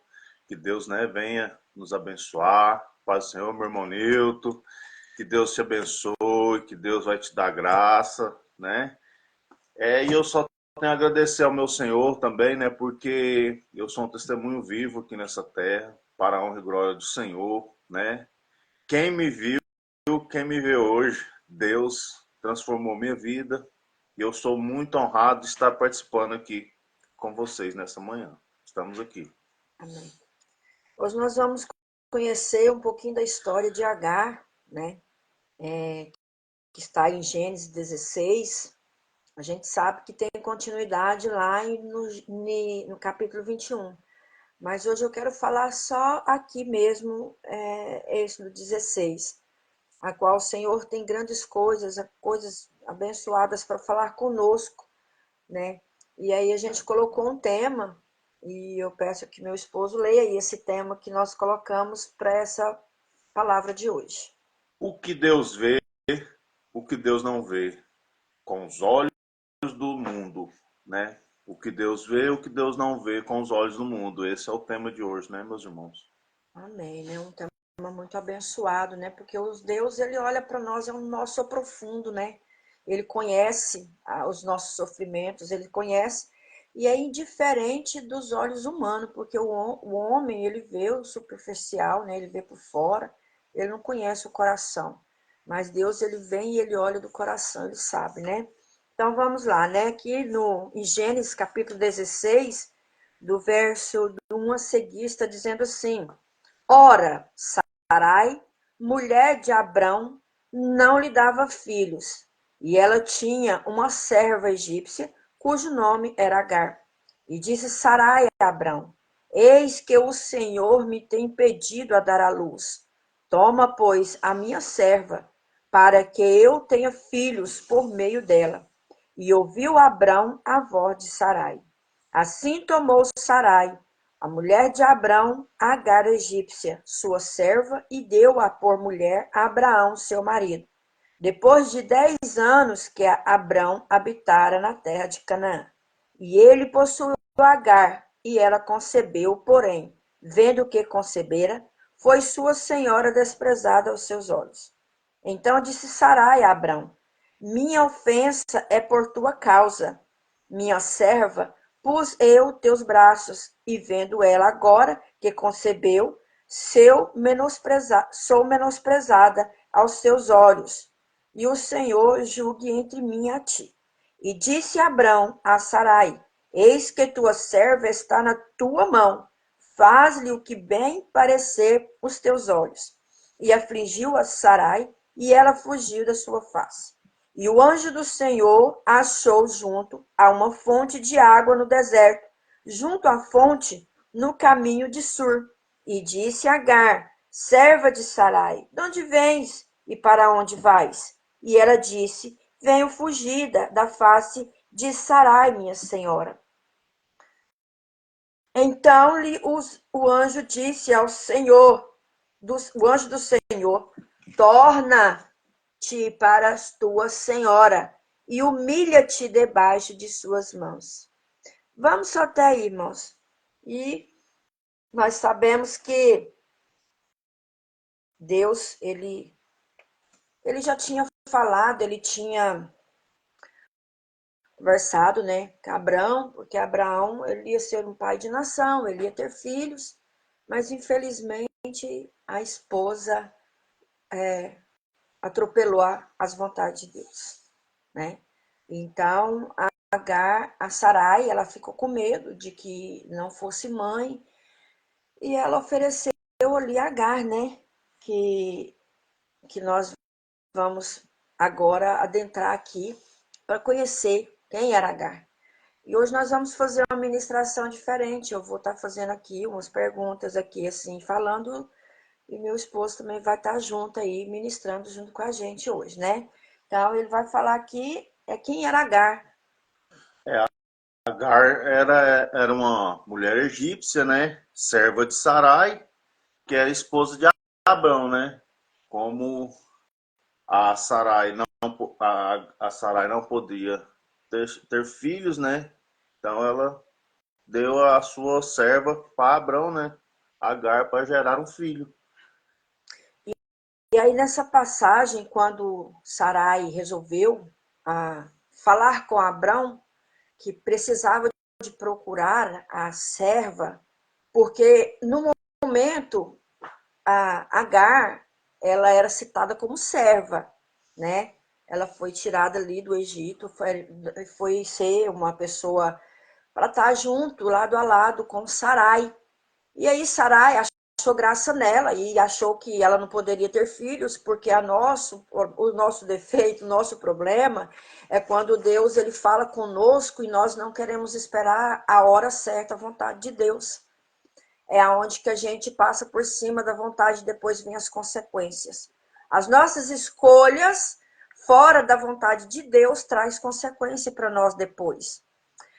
Que Deus, né, venha nos abençoar. Paz do Senhor, meu irmão Nilton. Que Deus te abençoe, que Deus vai te dar graça, né? E eu só tenho a agradecer ao meu Senhor também, né, porque eu sou um testemunho vivo aqui nessa terra, para a honra e glória do Senhor, né? Quem me viu, quem me vê hoje, Deus transformou minha vida. E eu sou muito honrado de estar participando aqui com vocês nessa manhã. Estamos aqui. Amém. Hoje nós vamos conhecer um pouquinho da história de Agar, né? Que está em Gênesis 16. A gente sabe que tem continuidade lá no capítulo 21. Mas hoje eu quero falar só aqui mesmo, esse no 16, a qual o Senhor tem grandes coisas abençoadas para falar conosco, né? E aí a gente colocou um tema, e eu peço que meu esposo leia aí esse tema que nós colocamos para essa palavra de hoje. O que Deus vê, o que Deus não vê, com os olhos do mundo, né? O que Deus vê, o que Deus não vê com os olhos do mundo. Esse é o tema de hoje, né, meus irmãos? Amém, né? Um tema muito abençoado, né? Porque Deus, ele olha para nós, é um nosso profundo, né? Ele conhece os nossos sofrimentos, ele conhece, e é indiferente dos olhos humanos, porque o homem, ele vê o superficial, né? Ele vê por fora, ele não conhece o coração. Mas Deus, ele vem e ele olha do coração, ele sabe, né? Então vamos lá, né? Aqui em Gênesis capítulo 16, do verso 1 a seguir, está dizendo assim: Ora, Sarai, mulher de Abrão, não lhe dava filhos, e ela tinha uma serva egípcia, cujo nome era Agar. E disse Sarai a Abrão: Eis que o Senhor me tem impedido a dar à luz. Toma, pois, a minha serva, para que eu tenha filhos por meio dela. E ouviu Abrão a voz de Sarai. Assim tomou Sarai, a mulher de Abrão, Agar egípcia, sua serva, e deu-a por mulher a Abraão, seu marido. Depois de 10 anos que Abrão habitara na terra de Canaã. E ele possuiu Agar, e ela concebeu, porém, vendo que concebera, foi sua senhora desprezada aos seus olhos. Então disse Sarai a Abrão: minha ofensa é por tua causa. Minha serva pus eu teus braços, e vendo ela agora que concebeu, sou menosprezada aos teus olhos. E o Senhor julgue entre mim e a ti. E disse Abrão a Sarai: eis que tua serva está na tua mão. Faz-lhe o que bem parecer os teus olhos. E afligiu a Sarai, e ela fugiu da sua face. E o anjo do Senhor a achou junto a uma fonte de água no deserto, junto à fonte, no caminho de Sur. E disse a Agar, serva de Sarai: de onde vens e para onde vais? E ela disse: venho fugida da face de Sarai, minha senhora. Então o anjo disse ao Senhor, o anjo do Senhor: torna-te para a tua senhora e humilha-te debaixo de suas mãos. Vamos só até aí, irmãos. E nós sabemos que Deus, ele já tinha falado, ele tinha conversado, né, com Abraão, porque Abraão, ele ia ser um pai de nação, ele ia ter filhos, mas infelizmente a esposa atropelou as vontades de Deus, né? Então, a Sarai, ela ficou com medo de que não fosse mãe, e ela ofereceu ali a Agar, né? Que nós vamos agora adentrar aqui para conhecer quem era Agar. E hoje nós vamos fazer uma ministração diferente. Eu vou estar fazendo aqui umas perguntas aqui, assim, falando, e meu esposo também vai estar junto aí, ministrando junto com a gente hoje, né? Então, ele vai falar aqui quem era Agar. Agar era uma mulher egípcia, né? Serva de Sarai, que era esposa de Abrão, né? Como a Sarai a Sarai não podia ter filhos, né? Então ela deu a sua serva para Abrão, né? Agar, para gerar um filho. E aí, nessa passagem, quando Sarai resolveu falar com Abrão, que precisava de procurar a serva, porque no momento a Agar, ela era citada como serva, né? Ela foi tirada ali do Egito, foi ser uma pessoa para estar junto, lado a lado com Sarai. E aí Sarai achou graça nela e achou que ela não poderia ter filhos, porque o nosso defeito, o nosso problema é quando Deus ele fala conosco e nós não queremos esperar a hora certa, a vontade de Deus. É aonde que a gente passa por cima da vontade e depois vem as consequências. As nossas escolhas fora da vontade de Deus traz consequência para nós depois.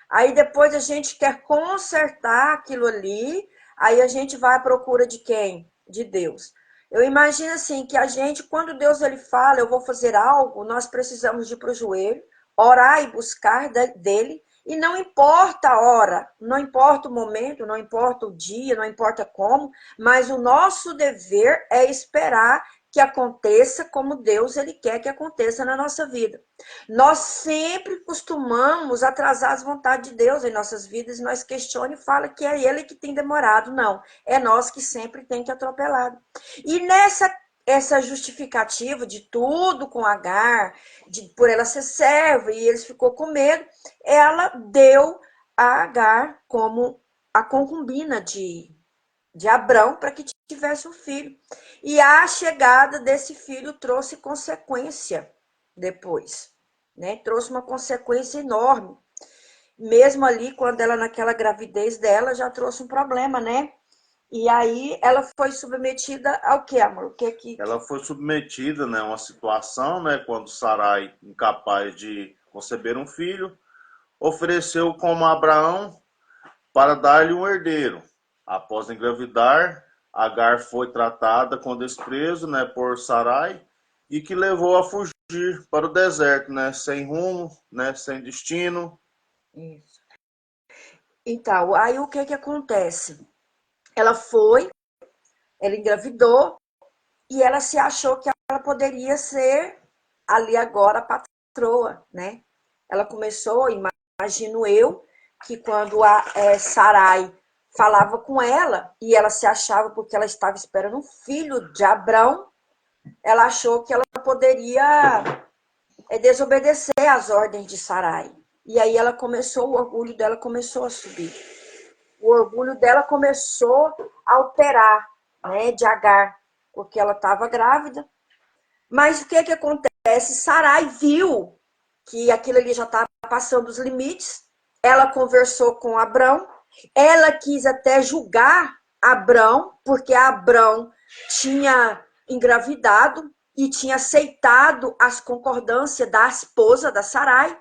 Aí depois a gente quer consertar aquilo ali, aí a gente vai à procura de quem? De Deus. Eu imagino assim que a gente, quando Deus ele fala, eu vou fazer algo, nós precisamos de ir para o joelho, orar e buscar dele, e não importa a hora, não importa o momento, não importa o dia, não importa como, mas o nosso dever é esperar que aconteça como Deus ele quer que aconteça na nossa vida. Nós sempre costumamos atrasar as vontades de Deus em nossas vidas, e nós questionamos e fala que é ele que tem demorado. Não, é nós que sempre tem que atropelar. E essa justificativa de tudo com Agar, por ela ser serva, e eles ficou com medo, ela deu a Agar como a concubina de Abrão para que tivesse um filho. E a chegada desse filho trouxe consequência depois, né? Trouxe uma consequência enorme. Mesmo ali, quando ela, naquela gravidez dela, já trouxe um problema, né? E aí ela foi submetida ao que, amor? Ela foi submetida, né, a uma situação, né, quando Sarai, incapaz de conceber um filho, ofereceu como Abraão para dar-lhe um herdeiro. Após engravidar, Agar foi tratada com desprezo, né, por Sarai, e que levou a fugir para o deserto, né, sem rumo, né, sem destino. Isso. Então, aí o que acontece? Ela foi, Ela engravidou e ela se achou que ela poderia ser ali agora a patroa, né? Ela começou, imagino eu, que quando a Sarai falava com ela e ela se achava porque ela estava esperando um filho de Abrão, ela achou que ela poderia desobedecer às ordens de Sarai. E aí o orgulho dela começou a subir. O orgulho dela começou a operar, né, de Agar, porque ela estava grávida. Mas o que acontece? Sarai viu que aquilo ali já estava passando os limites. Ela conversou com Abrão. Ela quis até julgar Abrão, porque Abrão tinha engravidado e tinha aceitado as concordâncias da esposa da Sarai.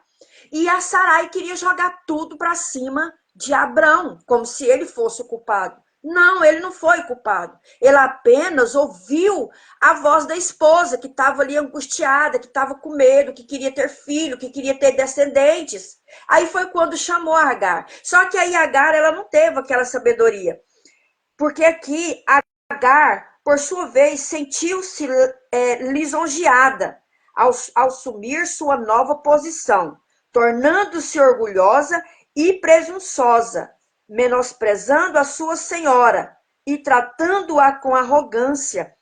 E a Sarai queria jogar tudo para cima de Abrão, como se ele fosse o culpado. Não, ele não foi culpado. Ele apenas ouviu a voz da esposa, que estava ali angustiada, que estava com medo, que queria ter filho, que queria ter descendentes. Aí foi quando chamou a Agar. Só que aí a Agar, ela não teve aquela sabedoria. Porque aqui a Agar, por sua vez, sentiu-se lisonjeada ao assumir sua nova posição, tornando-se orgulhosa e presunçosa, menosprezando a sua senhora e tratando-a com arrogância.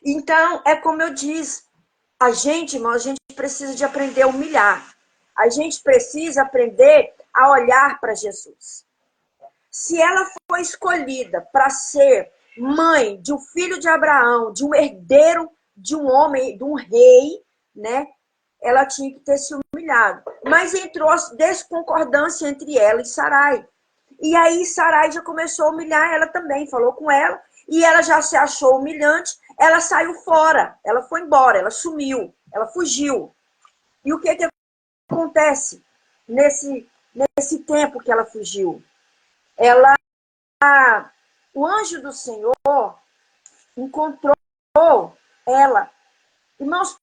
Então, é como eu disse, irmão, a gente precisa de aprender a humilhar. A gente precisa aprender a olhar para Jesus. Se ela foi escolhida para ser mãe de um filho de Abraão, de um herdeiro de um homem, de um rei, né? Ela tinha que ter se humilhado. Mas entrou a desconcordância entre ela e Sarai. E aí Sarai já começou a humilhar ela também, falou com ela, e ela já se achou humilhante, ela saiu fora, ela foi embora, ela sumiu, ela fugiu. E o que acontece nesse tempo que ela fugiu? O anjo do Senhor encontrou ela. Irmãos,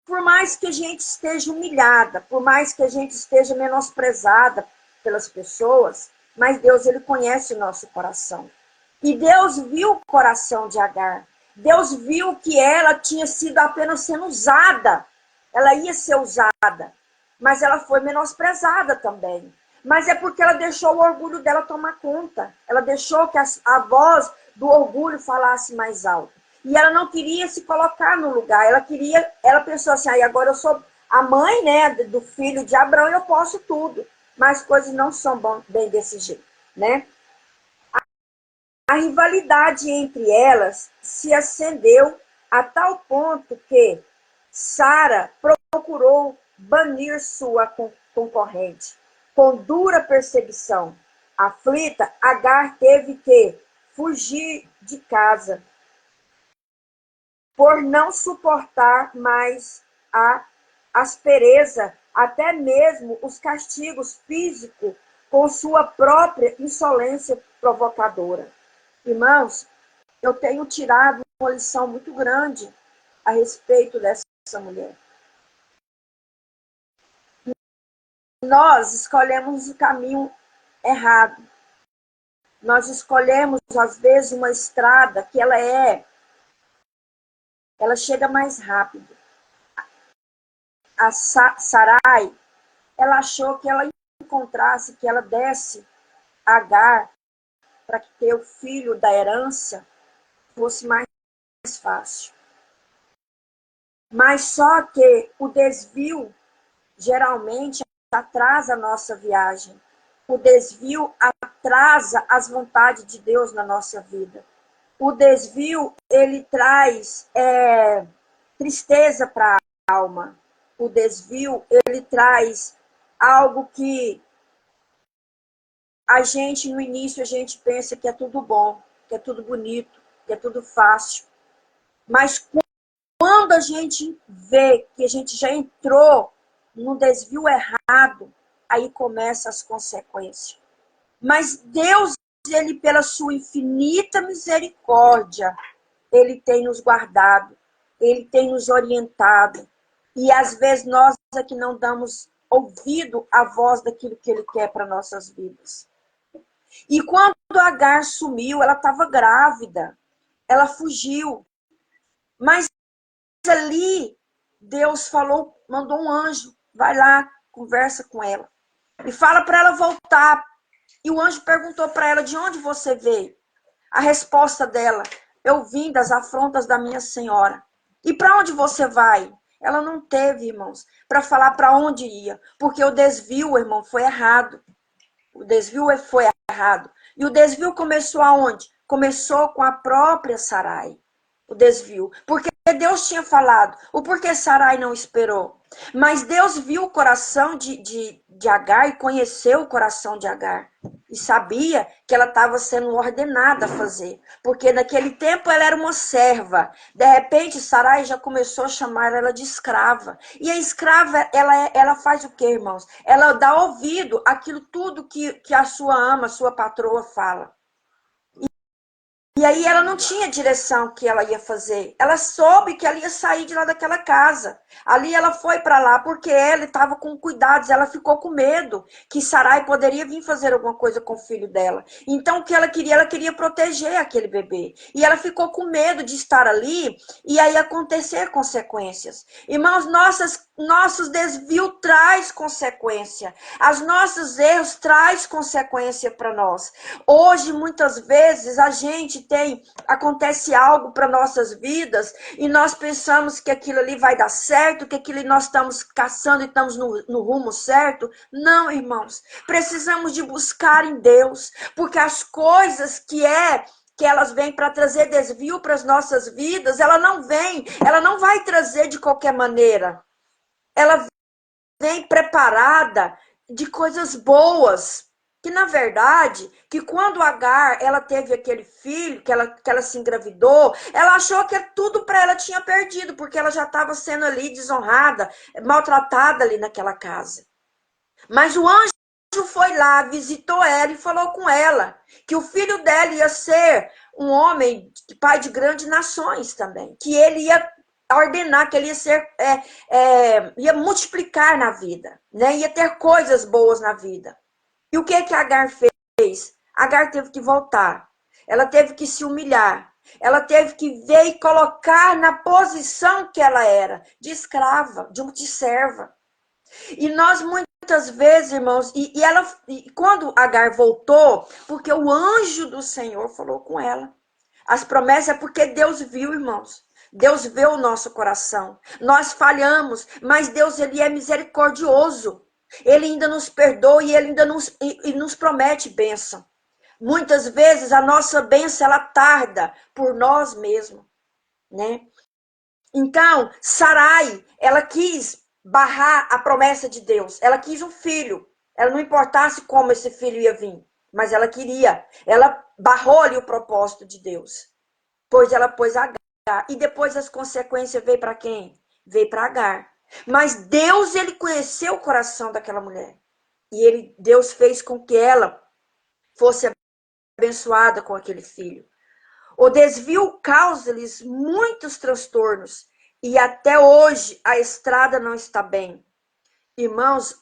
por mais que a gente esteja humilhada, por mais que a gente esteja menosprezada pelas pessoas, mas Deus, ele conhece o nosso coração. E Deus viu o coração de Agar. Deus viu que ela tinha sido apenas sendo usada. Ela ia ser usada, mas ela foi menosprezada também. Mas é porque ela deixou o orgulho dela tomar conta. Ela deixou que a voz do orgulho falasse mais alto. E ela não queria se colocar no lugar. Ela pensou assim, agora eu sou a mãe, né, do filho de Abrão e eu posso tudo. Mas coisas não são bem desse jeito, né? A rivalidade entre elas se acendeu a tal ponto que Sara procurou banir sua concorrente. Com dura perseguição, aflita, Agar teve que fugir de casa por não suportar mais a aspereza, até mesmo os castigos físicos com sua própria insolência provocadora. Irmãos, eu tenho tirado uma lição muito grande a respeito dessa mulher. Nós escolhemos o caminho errado. Nós escolhemos, às vezes, uma estrada que ela chega mais rápido. A Sarai, ela achou que ela encontrasse, que ela desse Agar para que ter o filho da herança fosse mais fácil. Mas só que o desvio geralmente atrasa a nossa viagem. O desvio atrasa as vontades de Deus na nossa vida. O desvio, ele traz tristeza para a alma. O desvio, ele traz algo que no início, a gente pensa que é tudo bom, que é tudo bonito, que é tudo fácil. Mas quando a gente vê que a gente já entrou no desvio errado, aí começam as consequências. Mas Deus, ele, pela sua infinita misericórdia, ele tem nos guardado, ele tem nos orientado. E às vezes nós é que não damos ouvido à voz daquilo que ele quer para nossas vidas. E quando Agar sumiu, ela estava grávida. ela fugiu. Mas ali, Deus falou, mandou um anjo, vai lá, conversa com ela. E fala para ela voltar. E o anjo perguntou para ela, de onde você veio? A resposta dela, eu vim das afrontas da minha senhora. E para onde você vai? Ela não teve, irmãos, para falar para onde ia, porque o desvio, irmão, foi errado. O desvio foi errado. E o desvio começou aonde? Começou com a própria Sarai. O desvio. Porque Deus tinha falado. O porquê Sarai não esperou? Mas Deus viu o coração de Agar e conheceu o coração de Agar. E sabia que ela estava sendo ordenada a fazer. Porque naquele tempo ela era uma serva. De repente, Sarai já começou a chamar ela de escrava. E a escrava, ela faz o quê, irmãos? Ela dá ouvido àquilo tudo que a sua ama, a sua patroa fala. E aí ela não tinha direção que ela ia fazer. Ela soube que ela ia sair de lá daquela casa. Ali ela foi para lá porque ela estava com cuidados. Ela ficou com medo que Sarai poderia vir fazer alguma coisa com o filho dela. Então o que ela queria proteger aquele bebê. E ela ficou com medo de estar ali e aí acontecer consequências. Irmãos, nossos desvios traz consequência. Os nossos erros traz consequência para nós. Hoje, muitas vezes, acontece algo para nossas vidas e nós pensamos que aquilo ali vai dar certo, que aquilo nós estamos caçando e estamos no rumo certo. Não, irmãos. Precisamos de buscar em Deus, porque as coisas que elas vêm para trazer desvio para as nossas vidas, ela não vai trazer de qualquer maneira. Ela vem preparada de coisas boas. Que, na verdade, que quando Agar, ela teve aquele filho, que ela se engravidou, ela achou que tudo para ela tinha perdido, porque ela já estava sendo ali desonrada, maltratada ali naquela casa. Mas o anjo foi lá, visitou ela e falou com ela que o filho dela ia ser um homem, pai de grandes nações também, que ele ia ordenar, que ele ia multiplicar na vida, né? Ia ter coisas boas na vida. E o que Agar fez? Agar teve que voltar. Ela teve que se humilhar. Ela teve que ver e colocar na posição que ela era, de escrava, de serva. E nós muitas vezes, irmãos, e quando Agar voltou, porque o anjo do Senhor falou com ela. As promessas é porque Deus viu, irmãos. Deus vê o nosso coração. Nós falhamos, mas Deus, ele é misericordioso. Ele ainda nos perdoa e ele ainda nos promete bênção. Muitas vezes a nossa bênção, ela tarda por nós mesmos, né? Então, Sarai, ela quis barrar a promessa de Deus. Ela quis um filho. Ela não importasse como esse filho ia vir, mas ela queria. Ela barrou ali o propósito de Deus. Pois ela pôs Agar. E depois as consequências veio para quem? Veio para Agar. Mas Deus, ele conheceu o coração daquela mulher. E Deus fez com que ela fosse abençoada com aquele filho. O desvio causa-lhes muitos transtornos. E até hoje a estrada não está bem. Irmãos,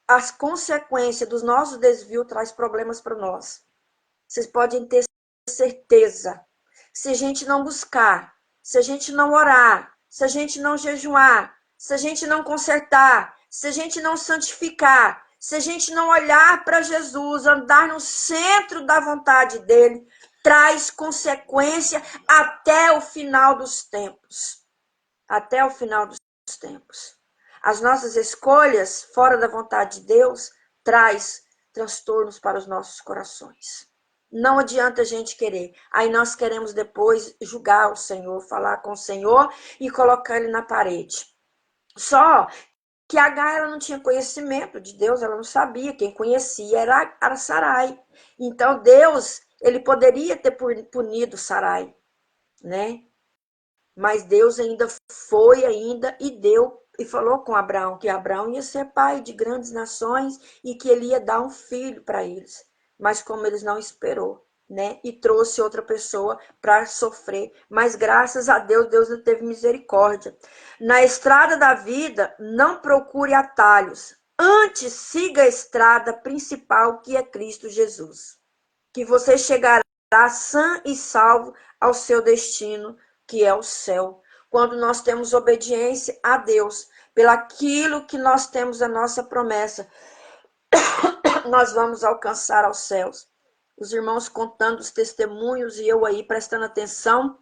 as consequências dos nossos desvios traz problemas para nós. Vocês podem ter certeza. Se a gente não buscar, se a gente não orar, se a gente não jejuar, se a gente não consertar, se a gente não santificar, se a gente não olhar para Jesus, andar no centro da vontade dele, traz consequência até o final dos tempos. Até o final dos tempos. As nossas escolhas fora da vontade de Deus traz transtornos para os nossos corações. Não adianta a gente querer. Aí nós queremos depois julgar o Senhor, falar com o Senhor e colocar ele na parede. Só que Agar, ela não tinha conhecimento de Deus, ela não sabia. Quem conhecia era Sarai. Então Deus, ele poderia ter punido Sarai, né? Mas Deus ainda foi e deu e falou com Abraão que Abraão ia ser pai de grandes nações e que ele ia dar um filho para eles. Mas como eles não esperou, né? E trouxe outra pessoa para sofrer. Mas graças a Deus, Deus não teve misericórdia. Na estrada da vida, não procure atalhos. Antes, siga a estrada principal, que é Cristo Jesus. Que você chegará sã e salvo ao seu destino, que é o céu. Quando nós temos obediência a Deus, pelaquilo que nós temos a nossa promessa, nós vamos alcançar aos céus. Os irmãos contando os testemunhos e eu aí prestando atenção.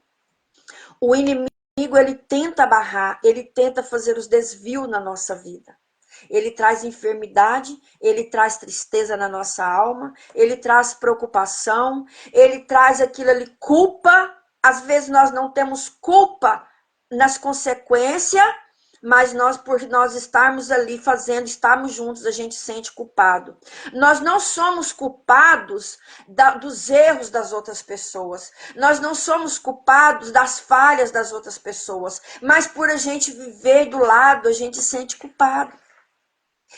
O inimigo, ele tenta barrar, ele tenta fazer os desvios na nossa vida. Ele traz enfermidade, ele traz tristeza na nossa alma, ele traz preocupação, ele traz aquilo ali, culpa. Às vezes nós não temos culpa nas consequências, mas nós, por nós estarmos ali fazendo, estarmos juntos, a gente sente culpado. Nós não somos culpados dos erros das outras pessoas. Nós não somos culpados das falhas das outras pessoas. Mas por a gente viver do lado, a gente sente culpado.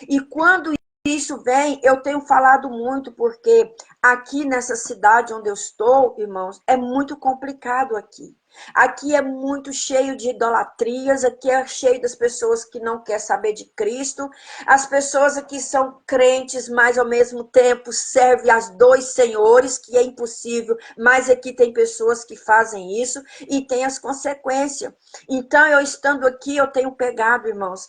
E quando isso vem, eu tenho falado muito, porque aqui nessa cidade onde eu estou, irmãos, é muito complicado aqui. Aqui é muito cheio de idolatrias, aqui é cheio das pessoas que não querem saber de Cristo. As pessoas aqui são crentes, mas ao mesmo tempo servem aos dois senhores, que é impossível, mas aqui tem pessoas que fazem isso e tem as consequências. Então, eu estando aqui, eu tenho pegado, irmãos,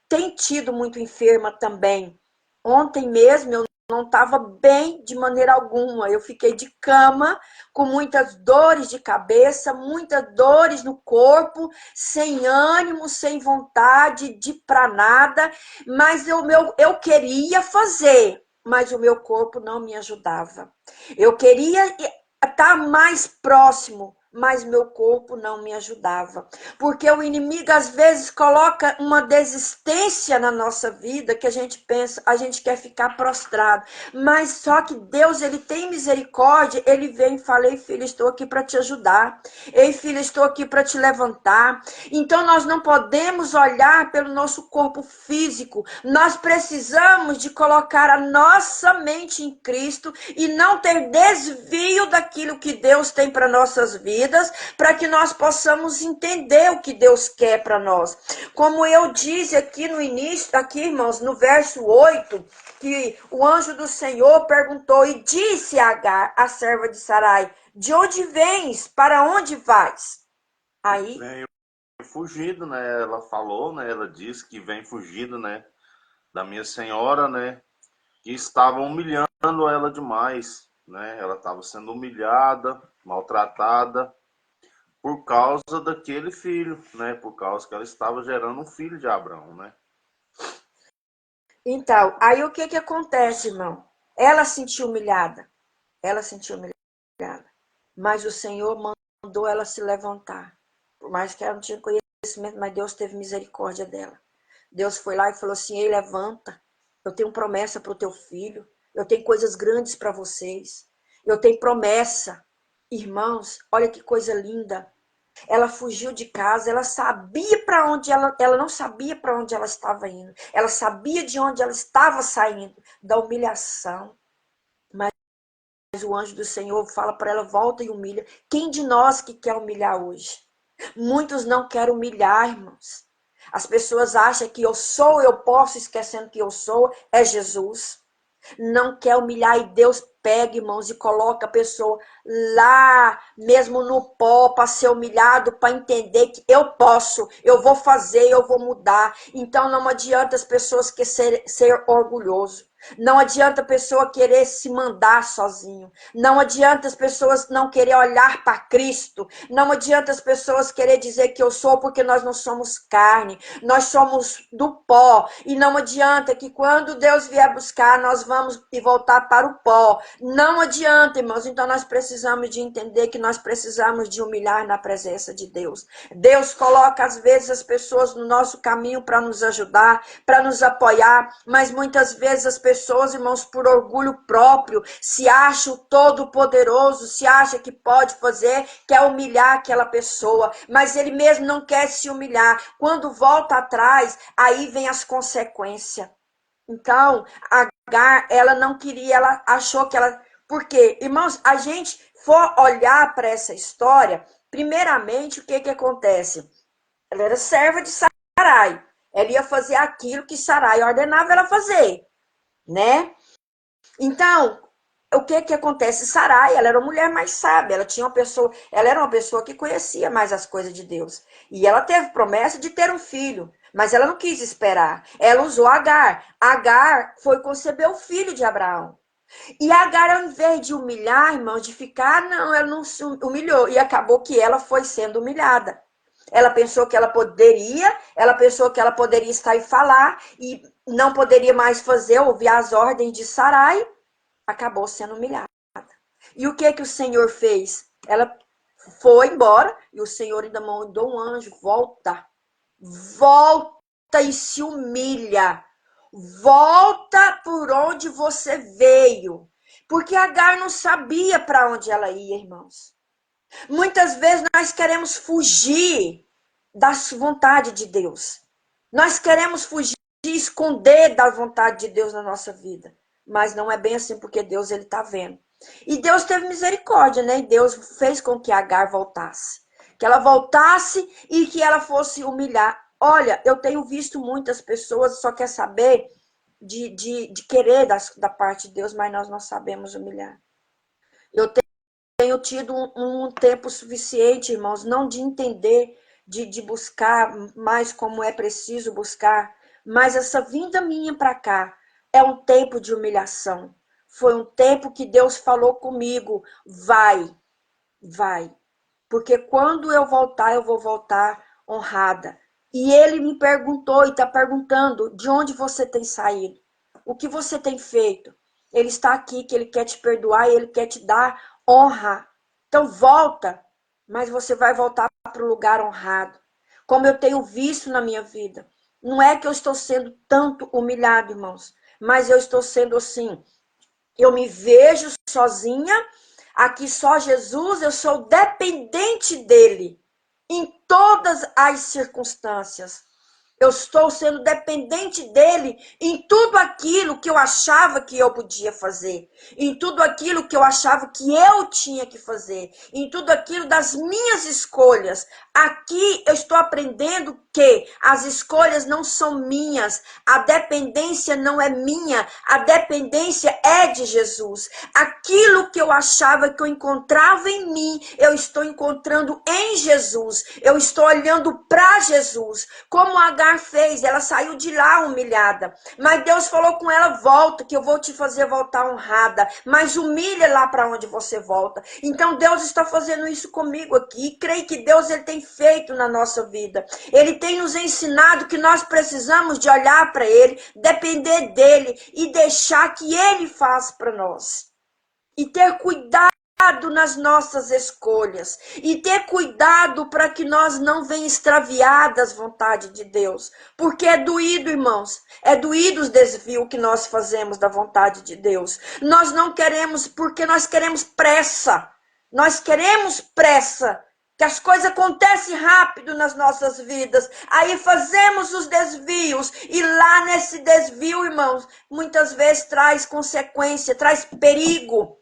tem tido muito enferma também. Ontem mesmo eu não estava bem de maneira alguma. Eu fiquei de cama, com muitas dores de cabeça, muitas dores no corpo, sem ânimo, sem vontade de para nada. Mas eu queria fazer, mas o meu corpo não me ajudava. Eu queria estar mais próximo, mas meu corpo não me ajudava. Porque o inimigo, às vezes, coloca uma desistência na nossa vida, que a gente pensa, a gente quer ficar prostrado. Mas só que Deus, ele tem misericórdia, ele vem e fala: ei, filho, estou aqui para te ajudar. Ei, filho, estou aqui para te levantar. Então, nós não podemos olhar pelo nosso corpo físico. Nós precisamos de colocar a nossa mente em Cristo e não ter desvio daquilo que Deus tem para nossas vidas, para que nós possamos entender o que Deus quer para nós. Como eu disse aqui no início, aqui, irmãos, no verso 8, que o anjo do Senhor perguntou e disse a Agar, a serva de Sarai: de onde vens? Para onde vais? Aí Vem fugindo, né? Ela falou, né? Ela disse que vem fugindo, né? Da minha senhora, né? Que estava humilhando ela demais, né? Ela estava sendo humilhada, maltratada por causa daquele filho, né? Por causa que ela estava gerando um filho de Abraão, né? Então, aí o que acontece, irmão? Ela se sentiu humilhada. Ela se sentiu humilhada. Mas o Senhor mandou ela se levantar. Por mais que ela não tinha conhecimento, mas Deus teve misericórdia dela. Deus foi lá e falou assim: ei, levanta. Eu tenho promessa para o teu filho. Eu tenho coisas grandes para vocês. Eu tenho promessa. Irmãos, olha que coisa linda. Ela fugiu de casa, ela sabia para onde ela não sabia para onde ela estava indo. Ela sabia de onde ela estava saindo, da humilhação. Mas o anjo do Senhor fala para ela: volta e humilha. Quem de nós que quer humilhar hoje? Muitos não querem humilhar, irmãos. As pessoas acham que eu posso, esquecendo que eu sou, é Jesus. Não quer humilhar, e Deus pega, irmãos, e coloca a pessoa lá, mesmo no pó, para ser humilhado, para entender que eu posso, eu vou fazer, eu vou mudar. Então não adianta as pessoas ser orgulhoso. Não adianta a pessoa querer se mandar sozinho. Não adianta as pessoas não querer olhar para Cristo. Não adianta as pessoas querer dizer que eu sou, porque nós não somos carne. Nós somos do pó. E não adianta que quando Deus vier buscar, nós vamos e voltar para o pó. Não adianta, irmãos. Então nós precisamos de entender que nós precisamos de humilhar na presença de Deus. Deus coloca às vezes as pessoas no nosso caminho para nos ajudar, para nos apoiar, mas muitas vezes as pessoas, irmãos, por orgulho próprio, se acham todo poderoso, se acha que pode fazer, quer humilhar aquela pessoa, mas ele mesmo não quer se humilhar. Quando volta atrás, aí vem as consequências. Então, a Agar, ela não queria, ela achou que ela... Porque, irmãos, a gente for olhar para essa história, primeiramente, o que acontece? Ela era serva de Sarai. Ela ia fazer aquilo que Sarai ordenava ela fazer, né? Então, o que que acontece? Sarai, ela era uma mulher mais sábia, ela era uma pessoa que conhecia mais as coisas de Deus. E ela teve promessa de ter um filho, mas ela não quis esperar. Ela usou Agar. Agar foi conceber o filho de Abraão. E Agar, ao invés de humilhar, irmãos, de ficar, não, ela não se humilhou. E acabou que ela foi sendo humilhada. Ela pensou que ela poderia estar e falar, e não poderia mais ouvir as ordens de Sarai, acabou sendo humilhada. E o que que o Senhor fez? Ela foi embora, e o Senhor ainda mandou um anjo, volta e se humilha. Volta por onde você veio. Porque Agar não sabia para onde ela ia, irmãos. Muitas vezes nós queremos fugir da vontade de Deus. Nós queremos fugir e esconder da vontade de Deus na nossa vida. Mas não é bem assim, porque Deus, ele está vendo. E Deus teve misericórdia, né? E Deus fez com que Agar voltasse. Que ela voltasse e que ela fosse humilhar. Olha, eu tenho visto muitas pessoas só quer saber de querer da parte de Deus, mas nós não sabemos humilhar. Eu tenho tido um tempo suficiente, irmãos, não de entender, de buscar mais como é preciso buscar, mas essa vinda minha para cá é um tempo de humilhação. Foi um tempo que Deus falou comigo, vai. Porque quando eu vou voltar honrada. E ele me perguntou e está perguntando de onde você tem saído, o que você tem feito. Ele está aqui, que ele quer te perdoar e ele quer te dar honra. Então volta, mas você vai voltar para o lugar honrado. Como eu tenho visto na minha vida. Não é que eu estou sendo tanto humilhado, irmãos, mas eu estou sendo assim. Eu me vejo sozinha, aqui só Jesus, eu sou dependente dele em todas as circunstâncias. Eu estou sendo dependente dele em tudo aquilo que eu achava que eu podia fazer, em tudo aquilo que eu achava que eu tinha que fazer, em tudo aquilo das minhas escolhas. Aqui eu estou aprendendo que as escolhas não são minhas, a dependência não é minha, a dependência é de Jesus. Aquilo que eu achava que eu encontrava em mim, eu estou encontrando em Jesus. Eu estou olhando para Jesus. Como Agar fez, ela saiu de lá humilhada. Mas Deus falou com ela, volta, que eu vou te fazer voltar honrada. Mas humilha lá para onde você volta. Então Deus está fazendo isso comigo aqui. E creio que Deus, ele tem feito na nossa vida. Ele tem nos ensinado que nós precisamos de olhar para ele, depender dele e deixar que ele faça para nós. E ter cuidado nas nossas escolhas. E ter cuidado para que nós não venhamos extraviadas da vontade de Deus. Porque é doído, irmãos. É doído os desvios que nós fazemos da vontade de Deus. Nós não queremos, porque nós queremos pressa. Nós queremos pressa. Que as coisas acontecem rápido nas nossas vidas. Aí fazemos os desvios. E lá nesse desvio, irmãos, muitas vezes traz consequência, traz perigo.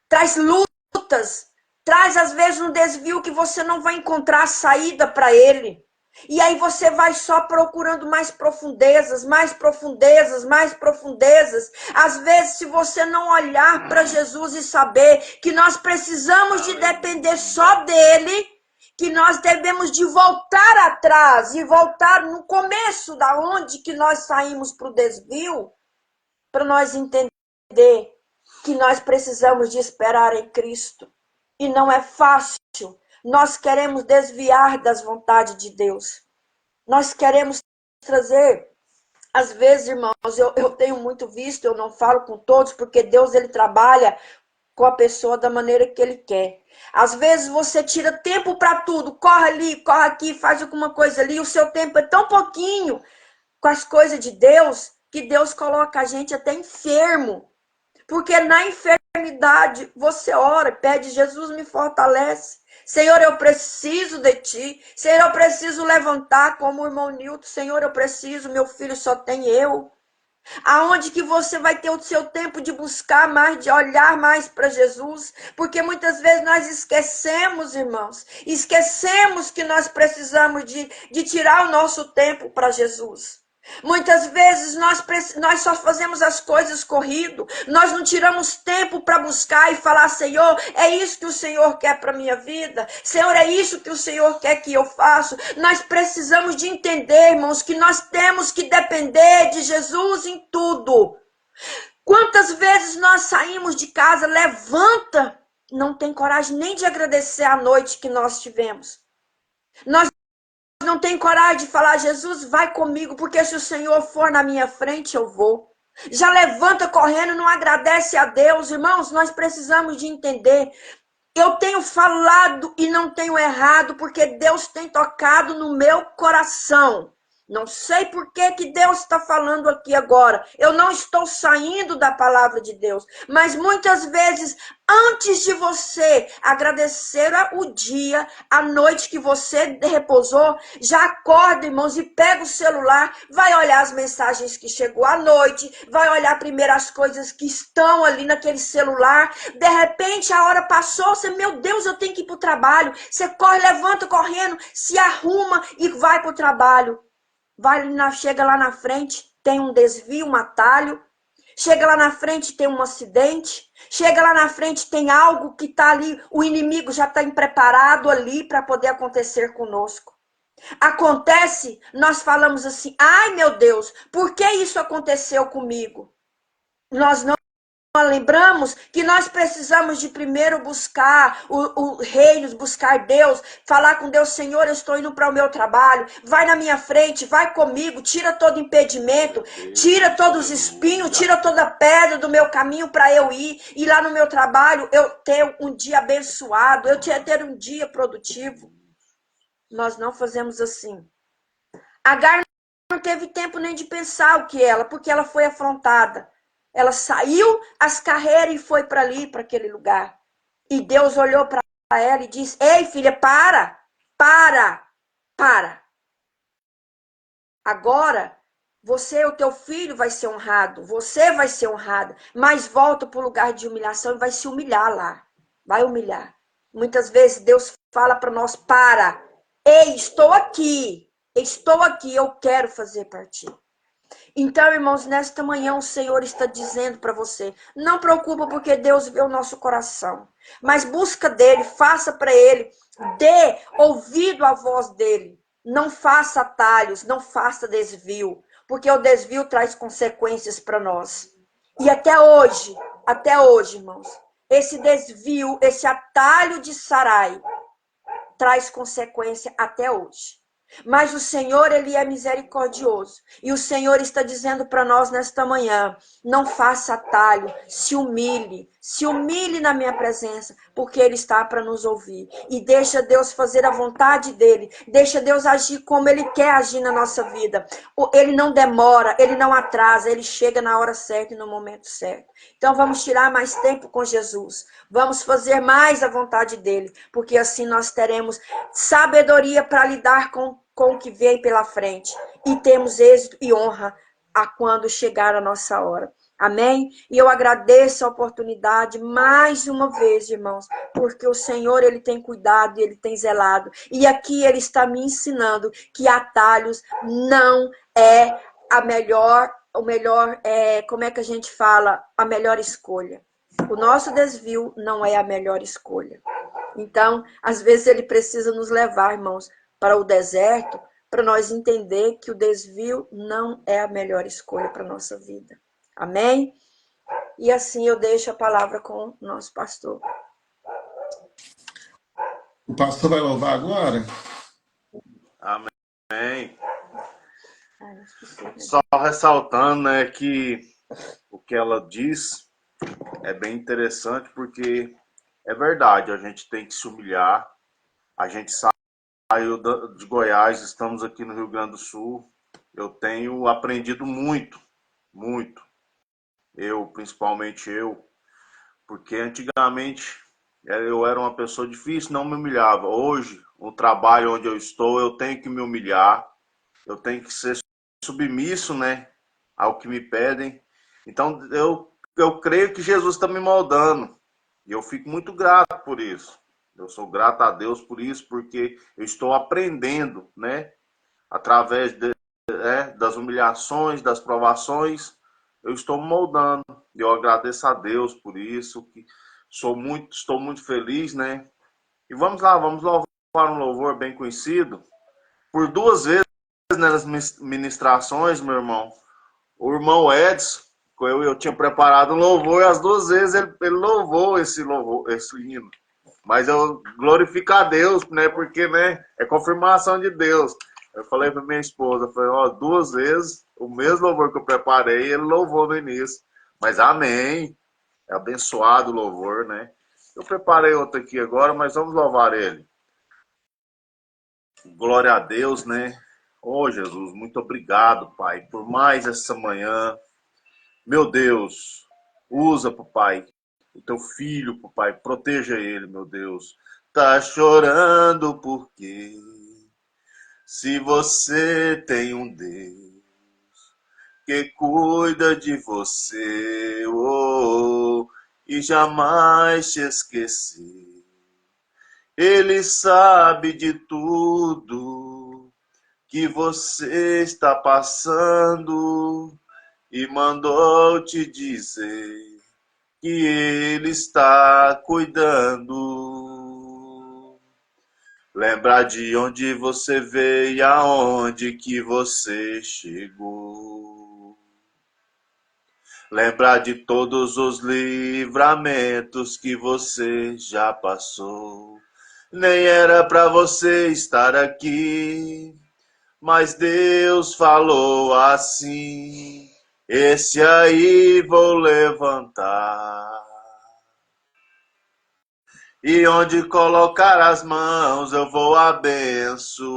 Traz lutas, traz às vezes um desvio que você não vai encontrar saída para ele. E aí você vai só procurando mais profundezas, mais profundezas, mais profundezas. Às vezes, se você não olhar para Jesus e saber que nós precisamos de depender só dele, que nós devemos de voltar atrás e voltar no começo da onde que nós saímos para o desvio, para nós entender que nós precisamos de esperar em Cristo. E não é fácil. Nós queremos desviar das vontades de Deus. Nós queremos trazer... Às vezes, irmãos, eu tenho muito visto, eu não falo com todos, porque Deus, ele trabalha com a pessoa da maneira que ele quer. Às vezes você tira tempo para tudo, corre ali, corre aqui, faz alguma coisa ali, o seu tempo é tão pouquinho com as coisas de Deus, que Deus coloca a gente até enfermo. Porque na enfermidade você ora, pede, Jesus me fortalece. Senhor, eu preciso de ti. Senhor, eu preciso levantar como o irmão Nilton. Senhor, eu preciso, meu filho só tem eu. Aonde que você vai ter o seu tempo de buscar mais, de olhar mais para Jesus? Porque muitas vezes nós esquecemos, irmãos. Esquecemos que nós precisamos de tirar o nosso tempo para Jesus. Muitas vezes nós só fazemos as coisas corrido, nós não tiramos tempo para buscar e falar, Senhor, é isso que o Senhor quer para a minha vida? Senhor, é isso que o Senhor quer que eu faça? Nós precisamos de entender, irmãos, que nós temos que depender de Jesus em tudo. Quantas vezes nós saímos de casa, levanta, não tem coragem nem de agradecer a noite que nós tivemos. Nós não tem coragem de falar, Jesus, vai comigo, porque se o Senhor for na minha frente, eu vou. Já levanta correndo, não agradece a Deus. Irmãos, nós precisamos de entender. Eu tenho falado e não tenho errado, porque Deus tem tocado no meu coração. Não sei por que Deus está falando aqui agora. Eu não estou saindo da palavra de Deus. Mas muitas vezes, antes de você agradecer o dia, a noite que você repousou, já acorda, irmãos, e pega o celular, vai olhar as mensagens que chegou à noite, vai olhar primeiro as coisas que estão ali naquele celular. De repente, a hora passou, você, meu Deus, eu tenho que ir para o trabalho. Você corre, levanta correndo, se arruma e vai para o trabalho. Chega lá na frente, tem um desvio, um atalho. Chega lá na frente, tem um acidente. Chega lá na frente, tem algo que está ali, o inimigo já está preparado ali para poder acontecer conosco. Acontece, nós falamos assim, ai meu Deus, por que isso aconteceu comigo? Nós não lembramos que nós precisamos de primeiro buscar o reino, buscar Deus, falar com Deus, Senhor, eu estou indo para o meu trabalho, vai na minha frente, vai comigo, tira todo impedimento, tira todos os espinhos, tira toda a pedra do meu caminho para eu ir, e lá no meu trabalho eu ter um dia abençoado, eu ter um dia produtivo. Nós não fazemos assim. Agar não teve tempo nem de pensar o que ela, porque ela foi afrontada. Ela saiu às carreiras e foi para ali, para aquele lugar. E Deus olhou para ela e disse, ei filha, para. Agora, você e o teu filho vai ser honrado, você vai ser honrada, mas volta para o lugar de humilhação e vai se humilhar lá. Vai humilhar. Muitas vezes Deus fala para nós, para. Ei, estou aqui, eu quero fazer para ti. Então, irmãos, nesta manhã o Senhor está dizendo para você, não preocupa porque Deus vê o nosso coração, mas busca dele, faça para ele, dê ouvido à voz dele, não faça atalhos, não faça desvio, porque o desvio traz consequências para nós. E até hoje, irmãos, esse desvio, esse atalho de Sarai, traz consequência até hoje. Mas o Senhor, ele é misericordioso. E o Senhor está dizendo para nós nesta manhã, não faça atalho, se humilhe na minha presença, porque ele está para nos ouvir. E deixa Deus fazer a vontade dele, deixa Deus agir como ele quer agir na nossa vida. Ele não demora, ele não atrasa, ele chega na hora certa e no momento certo. Então vamos tirar mais tempo com Jesus, vamos fazer mais a vontade dele, porque assim nós teremos sabedoria para lidar com o que vem pela frente. E temos êxito e honra a quando chegar a nossa hora. Amém? E eu agradeço a oportunidade mais uma vez, irmãos, porque o Senhor, ele tem cuidado e ele tem zelado. E aqui ele está me ensinando que atalhos não é como é que a gente fala? A melhor escolha. O nosso desvio não é a melhor escolha. Então, às vezes ele precisa nos levar, irmãos, para o deserto, para nós entender que o desvio não é a melhor escolha para a nossa vida. Amém? E assim eu deixo a palavra com o nosso pastor. O pastor vai louvar agora? Amém. Só ressaltando, né, que o que ela diz é bem interessante, porque é verdade, a gente tem que se humilhar. A gente saiu de Goiás, estamos aqui no Rio Grande do Sul. Eu tenho aprendido muito, principalmente eu, porque antigamente eu era uma pessoa difícil, não me humilhava. Hoje, no trabalho onde eu estou, eu tenho que me humilhar, eu tenho que ser submisso, né, ao que me pedem. Então, eu creio que Jesus está me moldando, e eu fico muito grato por isso. Eu sou grato a Deus por isso, porque eu estou aprendendo, né, através das humilhações, das provações, eu estou moldando. Eu agradeço a Deus por isso, que estou muito feliz, né? E vamos lá, vamos louvar um louvor bem conhecido. Por 2 vezes nas ministrações, meu irmão, o irmão Edson, eu tinha preparado um louvor e as 2 vezes ele louvou esse hino. Mas eu glorifico a Deus, né? Porque, né, é confirmação de Deus. Eu falei para minha esposa, falei, ó, 2 vezes o mesmo louvor que eu preparei, ele louvou no início. Mas amém. É abençoado o louvor, né? Eu preparei outro aqui agora, mas vamos louvar ele. Glória a Deus, né? Oh, Jesus, muito obrigado, Pai, por mais essa manhã. Meu Deus, usa, Pai, o teu filho, Pai, proteja ele, meu Deus. Tá chorando porque se você tem um Deus que cuida de você, oh, e jamais te esquecer. Ele sabe de tudo que você está passando e mandou te dizer que Ele está cuidando. Lembrar de onde você veio e aonde que você chegou. Lembrar de todos os livramentos que você já passou. Nem era para você estar aqui, mas Deus falou assim: esse aí vou levantar. E onde colocar as mãos eu vou abençoar.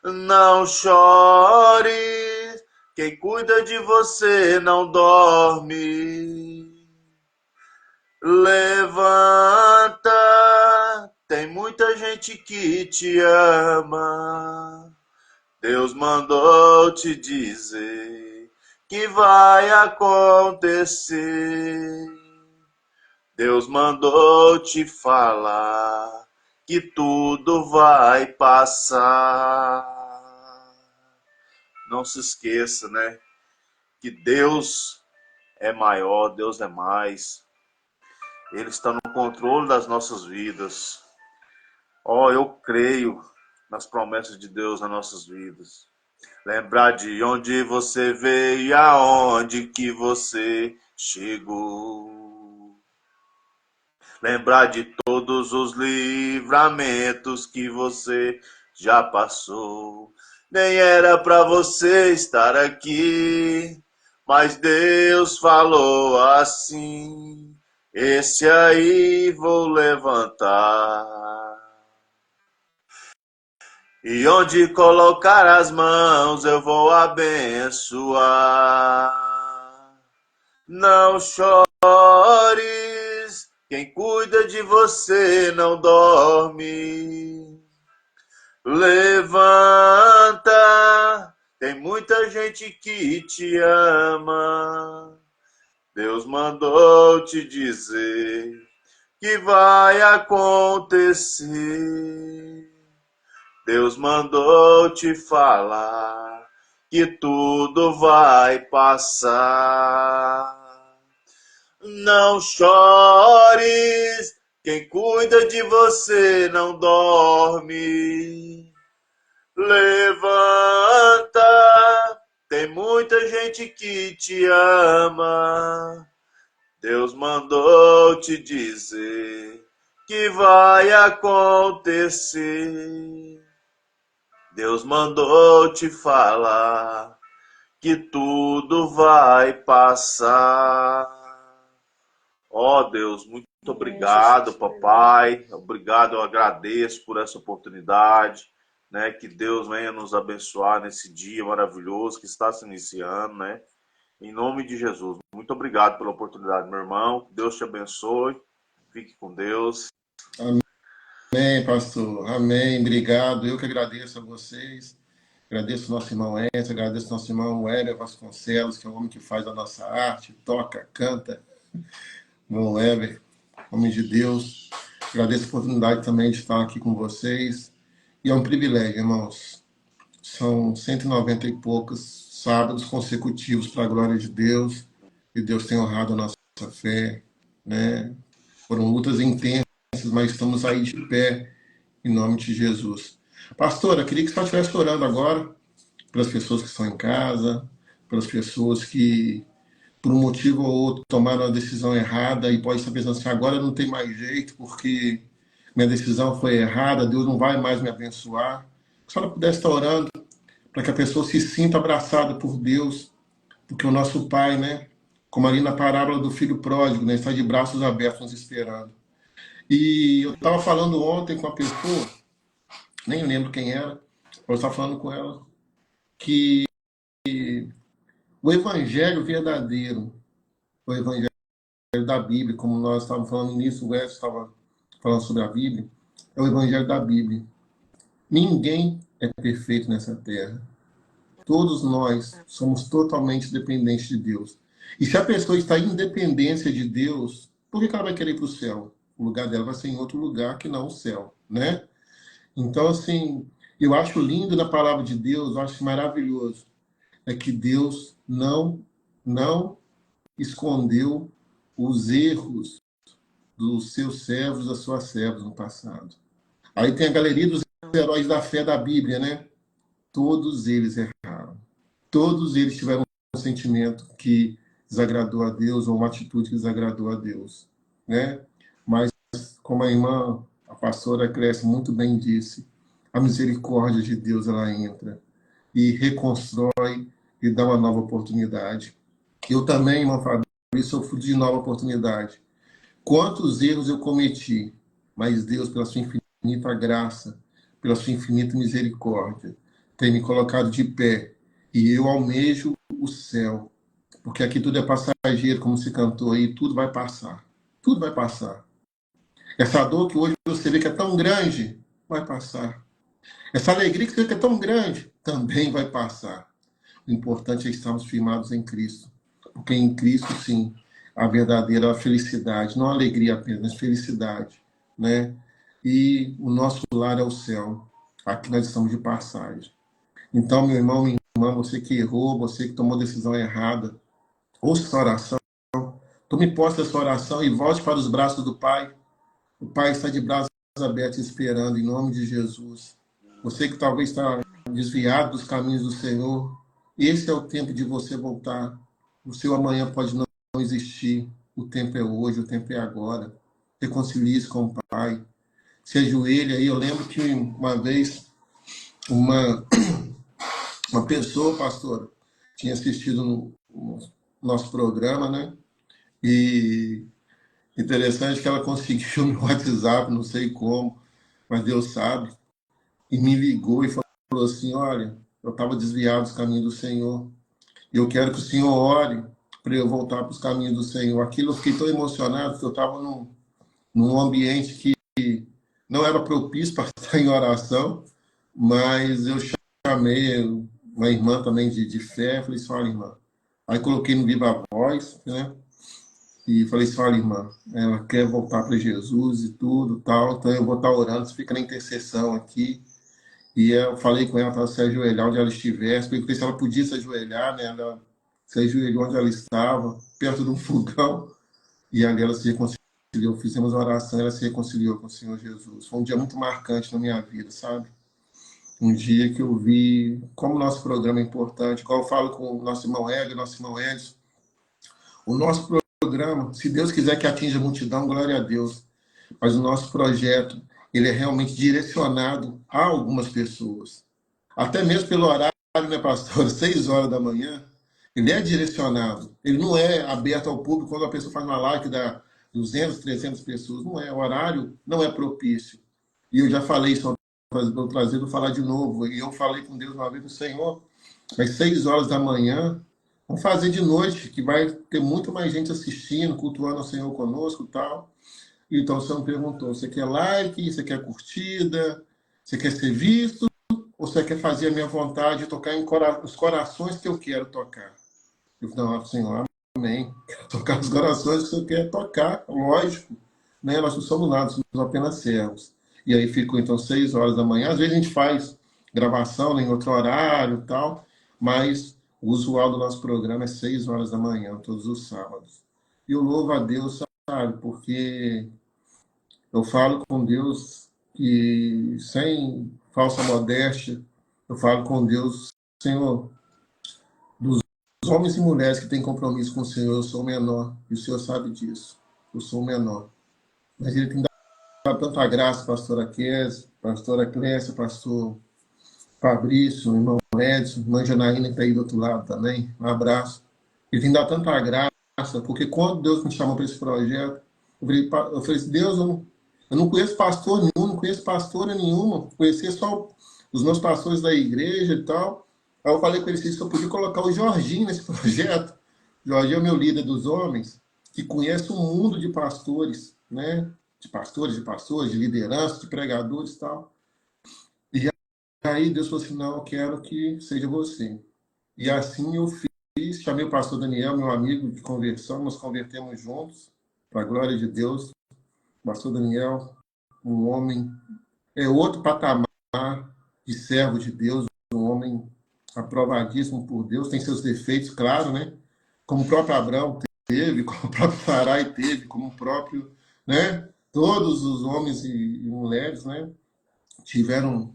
Não chore, quem cuida de você não dorme. Levanta, tem muita gente que te ama. Deus mandou te dizer que vai acontecer. Deus mandou te falar que tudo vai passar. Não se esqueça, né? Que Deus é maior, Deus é mais. Ele está no controle das nossas vidas. Oh, eu creio nas promessas de Deus nas nossas vidas. Lembrar de onde você veio e aonde que você chegou. Lembrar de todos os livramentos que você já passou. Nem era para você estar aqui, mas Deus falou assim: esse aí vou levantar. E onde colocar as mãos eu vou abençoar. Não chores, quem cuida de você não dorme. Levanta, tem muita gente que te ama. Deus mandou te dizer que vai acontecer. Deus mandou te falar que tudo vai passar. Não chores, quem cuida de você não dorme. Levanta, tem muita gente que te ama. Deus mandou te dizer que vai acontecer. Deus mandou te falar que tudo vai passar. Ó Deus, muito obrigado, papai. Obrigado, eu agradeço por essa oportunidade, né? Que Deus venha nos abençoar nesse dia maravilhoso que está se iniciando, né? Em nome de Jesus. Muito obrigado pela oportunidade, meu irmão. Deus te abençoe. Fique com Deus. Amém, pastor. Amém. Obrigado. Eu que agradeço a vocês. Agradeço ao nosso irmão Enzo, agradeço ao nosso irmão Weber Vasconcelos, que é o homem que faz a nossa arte, toca, canta. Irmão Weber, homem de Deus. Agradeço a oportunidade também de estar aqui com vocês. E é um privilégio, irmãos. São 190 e poucos sábados consecutivos para a glória de Deus. E Deus tem honrado a nossa fé, né? Foram lutas intensas, mas estamos aí de pé em nome de Jesus. Pastora, queria que você estivesse orando agora pelas pessoas que estão em casa, pelas pessoas que, por um motivo ou outro, tomaram a decisão errada e pode estar pensando assim, agora não tem mais jeito, porque minha decisão foi errada, Deus não vai mais me abençoar. Se a senhora pudesse estar orando para que a pessoa se sinta abraçada por Deus, porque o nosso Pai, né, como ali na parábola do filho pródigo, né, está de braços abertos nos esperando. E eu estava falando ontem com a pessoa, nem lembro quem era, eu estava falando com ela, que o evangelho verdadeiro, o evangelho da Bíblia, como nós estávamos falando nisso, o Edson estava falando sobre a Bíblia, é o evangelho da Bíblia. Ninguém é perfeito nessa terra. Todos nós somos totalmente dependentes de Deus. E se a pessoa está em dependência de Deus, por que ela vai querer ir para o céu? O lugar dela vai ser em outro lugar que não o céu, né? Então, assim, eu acho lindo na palavra de Deus, eu acho maravilhoso, é que Deus não escondeu os erros dos seus servos, das suas servas no passado. Aí tem a galeria dos heróis da fé da Bíblia, né? Todos eles erraram. Todos eles tiveram um sentimento que desagradou a Deus ou uma atitude que desagradou a Deus, né? Mas, como a irmã, a pastora Clécia muito bem disse, a misericórdia de Deus, ela entra e reconstrói e dá uma nova oportunidade. Eu também, irmã Fabrício, sou fruto de nova oportunidade. Quantos erros eu cometi, mas Deus, pela sua infinita graça, pela sua infinita misericórdia, tem me colocado de pé. E eu almejo o céu. Porque aqui tudo é passageiro, como se cantou aí, tudo vai passar. Tudo vai passar. Essa dor que hoje você vê que é tão grande, vai passar. Essa alegria que você vê que é tão grande, também vai passar. O importante é estarmos firmados em Cristo. Porque em Cristo, sim, a verdadeira felicidade, não a alegria apenas, mas felicidade, né? E o nosso lar é o céu. Aqui nós estamos de passagem. Então, meu irmão, minha irmã, você que errou, você que tomou decisão errada, ouça essa oração, tome posse dessa oração e volte para os braços do Pai. O Pai está de braços abertos esperando, em nome de Jesus. Você que talvez está desviado dos caminhos do Senhor, esse é o tempo de você voltar. O seu amanhã pode não existir. O tempo é hoje, o tempo é agora. Reconcilie-se com o Pai. Se ajoelhe aí. Eu lembro que uma vez uma pessoa, pastora, tinha assistido no nosso programa, né? E interessante que ela conseguiu meu WhatsApp, não sei como, mas Deus sabe, e me ligou e falou assim, olha, eu estava desviado dos caminhos do Senhor, e eu quero que o Senhor ore para eu voltar para os caminhos do Senhor. Aquilo eu fiquei tão emocionado que eu estava num ambiente que não era propício para estar em oração, mas eu chamei uma irmã também de fé, falei assim, olha, irmã. Aí coloquei no Viva Voz, né? E falei assim, olha, irmã, ela quer voltar para Jesus e tudo, tal, então eu vou estar orando, você fica na intercessão aqui. E eu falei com ela para se ajoelhar onde ela estivesse, perguntei se ela podia se ajoelhar, né? Ela se ajoelhou onde ela estava, perto de um fogão, e ali ela se reconciliou, fizemos uma oração, ela se reconciliou com o Senhor Jesus. Foi um dia muito marcante na minha vida, sabe? Um dia que eu vi como o nosso programa é importante, como eu falo com o nosso irmão Hélio, nosso irmão Edson, o nosso programa, se Deus quiser que atinja a multidão, glória a Deus, mas o nosso projeto, ele é realmente direcionado a algumas pessoas. Até mesmo pelo horário, né, pastor? 6 horas da manhã, ele é direcionado. Ele não é aberto ao público quando a pessoa faz uma live que dá 200, 300 pessoas. Não é. O horário não é propício. E eu já falei sobre vou trazer, vou falar de novo. E eu falei com Deus uma vez, Senhor, às 6 horas da manhã, vamos fazer de noite, que vai ter muito mais gente assistindo, cultuando o Senhor conosco e tal. Então, o Senhor me perguntou, você quer like, você quer curtida, você quer ser visto, ou você quer fazer a minha vontade, tocar os corações que eu quero tocar? Eu falei, não, Senhor, amém. Quero tocar os corações que o Senhor quer tocar, lógico. Né? Nós não somos nada, somos apenas servos. E aí ficou, então, 6 horas da manhã. Às vezes a gente faz gravação, né, em outro horário e tal, mas o usual do nosso programa é 6 horas da manhã, todos os sábados. E eu louvo a Deus, sabe, porque eu falo com Deus que, sem falsa modéstia, eu falo com Deus, Senhor, dos homens e mulheres que têm compromisso com o Senhor, eu sou o menor, e o Senhor sabe disso, eu sou o menor. Mas Ele tem dado tanta graça, pastora Kézia, pastora Clécia, pastor Fabrício, irmão Edson, irmã Janaína, que está aí do outro lado também, um abraço. Ele tem dado tanta graça, porque quando Deus me chamou para esse projeto, eu falei assim, Deus, eu não conheço pastor nenhum, não conheço pastora nenhuma, conhecia só os meus pastores da igreja e tal. Aí eu falei com ele se eu podia colocar o Jorginho nesse projeto. O Jorginho é o meu líder dos homens, que conhece um mundo de pastores, né? De pastores, de liderança, de pregadores e tal. E aí Deus falou assim, não, eu quero que seja você. E assim eu fiz, chamei o pastor Daniel, meu amigo de conversão, nos convertemos juntos, para a glória de Deus. Pastor Daniel, um homem, é outro patamar de servo de Deus, um homem aprovadíssimo por Deus, tem seus defeitos, claro, né? Como o próprio Abraão teve, como o próprio Sarai teve, como o próprio, né? Todos os homens e mulheres, né? Tiveram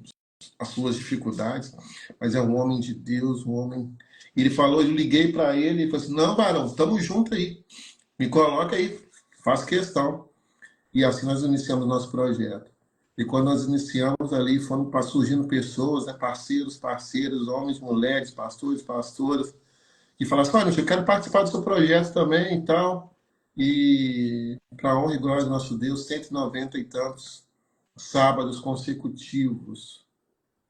as suas dificuldades, mas é um homem de Deus, um homem... Ele falou, eu liguei para ele e falei assim, não, varão, estamos juntos aí, me coloca aí, faço questão. E assim nós iniciamos o nosso projeto. E quando nós iniciamos ali, foram surgindo pessoas, né, parceiros, homens, mulheres, pastores, pastoras, que falaram assim, olha, eu quero participar do seu projeto também e tal. E, para a honra e glória do nosso Deus, 190 e tantos sábados consecutivos.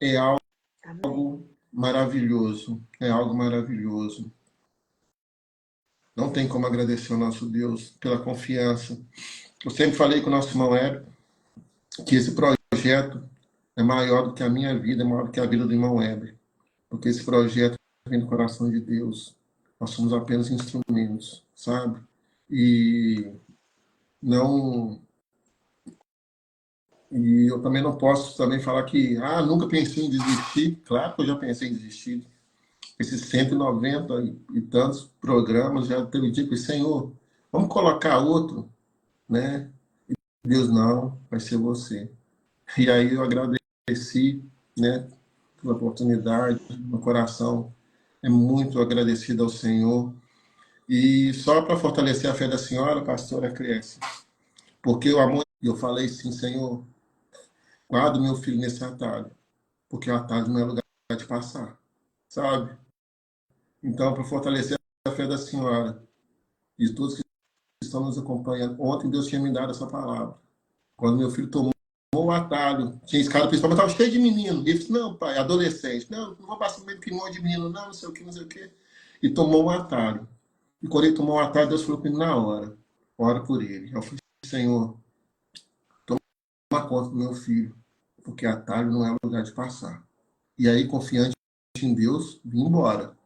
É algo Amém. maravilhoso. É algo maravilhoso. Não tem como agradecer ao nosso Deus pela confiança. Eu sempre falei com o nosso irmão Hélio que esse projeto é maior do que a minha vida, é maior do que a vida do irmão Heber. Porque esse projeto vem do coração de Deus. Nós somos apenas instrumentos, sabe? E não... E eu também não posso também falar que, nunca pensei em desistir. Claro que eu já pensei em desistir. Esses 190 e tantos programas, já teve dia que, Senhor, vamos colocar outro, né? Deus, não, vai ser você. E aí eu agradeci, né, pela oportunidade, meu coração é muito agradecido ao Senhor. E só para fortalecer a fé da senhora, pastora Cresce, porque o amor, eu falei sim, Senhor, guarda o meu filho nesse atalho, porque o atalho não é lugar de passar, sabe? Então, para fortalecer a fé da senhora e de todos que estão nos acompanhando, ontem Deus tinha me dado essa palavra. Quando meu filho tomou o atalho, tinha escada principal, mas estava cheio de menino. Ele disse, não, pai, adolescente, não vou passar meio que monte de menino, não sei o que, não sei o que. E tomou um atalho. E quando ele tomou o atalho, Deus falou para ele na hora, ora por ele. Eu falei, Senhor, toma conta do meu filho, porque atalho não é lugar de passar. E aí, confiante em Deus, vim embora.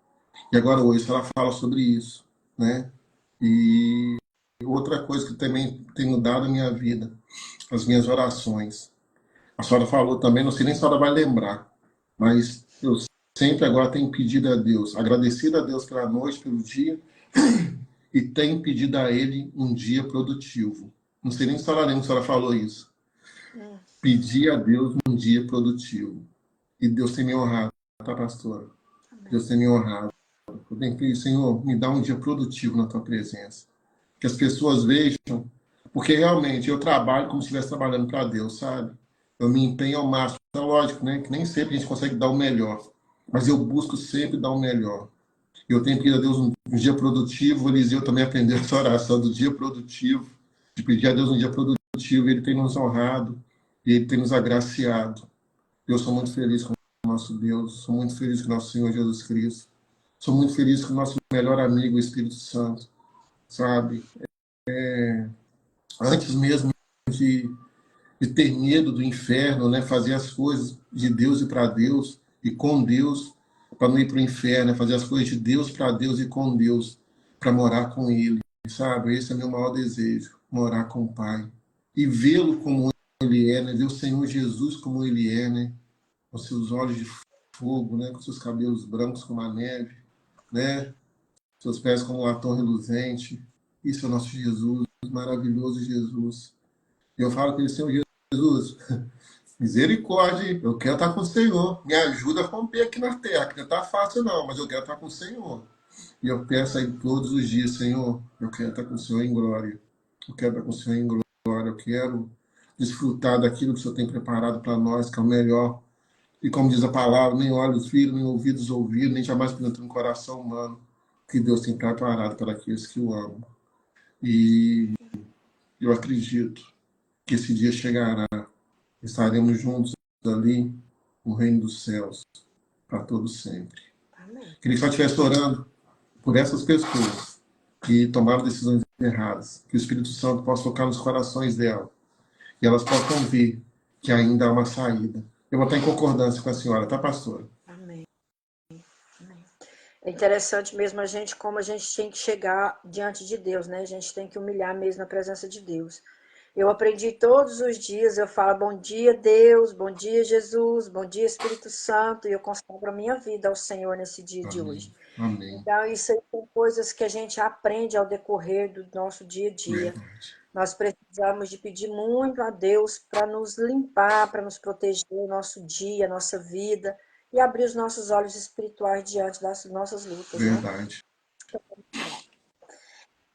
E agora hoje ela fala sobre isso, né? E outra coisa que também tem mudado a minha vida, as minhas orações. A senhora falou também, não sei nem se a senhora vai lembrar, mas eu sempre agora tenho pedido a Deus, agradecido a Deus pela noite, pelo dia, e tenho pedido a Ele um dia produtivo. Não sei nem se a senhora lembra, se a senhora falou isso. Pedi a Deus um dia produtivo. E Deus tem me honrado, tá, pastora? Amém. Deus tem me honrado. Eu tenho pedido, Senhor, me dá um dia produtivo na Tua presença. Que as pessoas vejam, porque realmente eu trabalho como se estivesse trabalhando para Deus, sabe? Eu me empenho ao máximo. É lógico, né? Que nem sempre a gente consegue dar o melhor. Mas eu busco sempre dar o melhor. Eu tenho pedido a Deus um dia produtivo. O Eliseu também aprendeu essa oração do dia produtivo. De pedir a Deus um dia produtivo. Ele tem nos honrado. E Ele tem nos agraciado. Eu sou muito feliz com o nosso Deus. Sou muito feliz com o nosso Senhor Jesus Cristo. Sou muito feliz com o nosso melhor amigo, o Espírito Santo. Sabe? Antes mesmo de ter medo do inferno, né? Fazer as coisas de Deus e para Deus e com Deus, para não ir para o inferno, né? Fazer as coisas de Deus para Deus e com Deus, para morar com Ele, sabe? Esse é meu maior desejo, morar com o Pai e vê-lo como Ele é, né? Ver o Senhor Jesus como Ele é, né? com seus olhos de fogo, né? Com seus cabelos brancos como a neve, né? Seus pés como um latão reluzente. Isso é o nosso Jesus, maravilhoso Jesus. E eu falo com ele, Senhor Jesus, misericórdia, eu quero estar com o Senhor. Me ajuda a romper aqui na terra, que não está fácil não, mas eu quero estar com o Senhor. E eu peço aí todos os dias, Senhor, eu quero estar com o Senhor em glória. Eu quero estar com o Senhor em glória. Eu quero desfrutar daquilo que o Senhor tem preparado para nós, que é o melhor. E como diz a palavra, nem olhos viram, nem ouvidos ouviram, nem jamais penetrou no coração humano, que Deus tem preparado para aqueles que o amam. E eu acredito que esse dia chegará. Estaremos juntos ali no reino dos céus, para todos sempre. Amém. Queria que só estivesse orando por essas pessoas que tomaram decisões erradas, que o Espírito Santo possa tocar nos corações delas, e elas possam ver que ainda há uma saída. Eu vou estar em concordância com a senhora, tá, pastora? Amém. Amém. É interessante mesmo como a gente tem que chegar diante de Deus, né? A gente tem que humilhar mesmo na presença de Deus. Eu aprendi todos os dias, eu falo bom dia Deus, bom dia Jesus, bom dia Espírito Santo, e eu consagro a minha vida ao Senhor nesse dia de Amém. hoje. Amém. Então, isso aí são coisas que a gente aprende ao decorrer do nosso dia a dia. Verdade. Nós precisamos de pedir muito a Deus para nos limpar, para nos proteger o nosso dia, a nossa vida, e abrir os nossos olhos espirituais diante das nossas lutas, né? Verdade.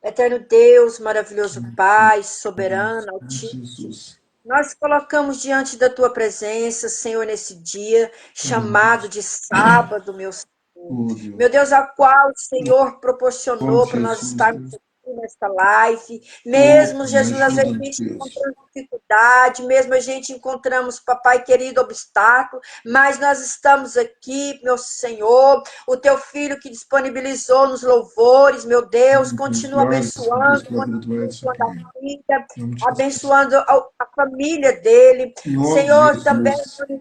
Eterno Deus, maravilhoso Pai, soberano, altíssimo, Jesus. nós colocamos diante da Tua presença, Senhor, nesse dia, chamado Deus. de sábado, meu Senhor. Oh, Deus. Meu Deus, a qual o Senhor Em nome proporcionou de para nós Jesus, estarmos Deus. aqui nesta live. Oh, Mesmo, me Jesus, às vezes ajuda, a gente Deus. encontrando dificuldade, mesmo a gente encontramos, papai querido, obstáculo, mas nós estamos aqui, meu Senhor, o Teu Filho que disponibilizou nos louvores, meu Deus, continua Glórias a Deus abençoando, pela vida do Edson, abençoando a Pai. filha, Em nome de Jesus. abençoando a família dele. Em nome de Senhor, também, Jesus.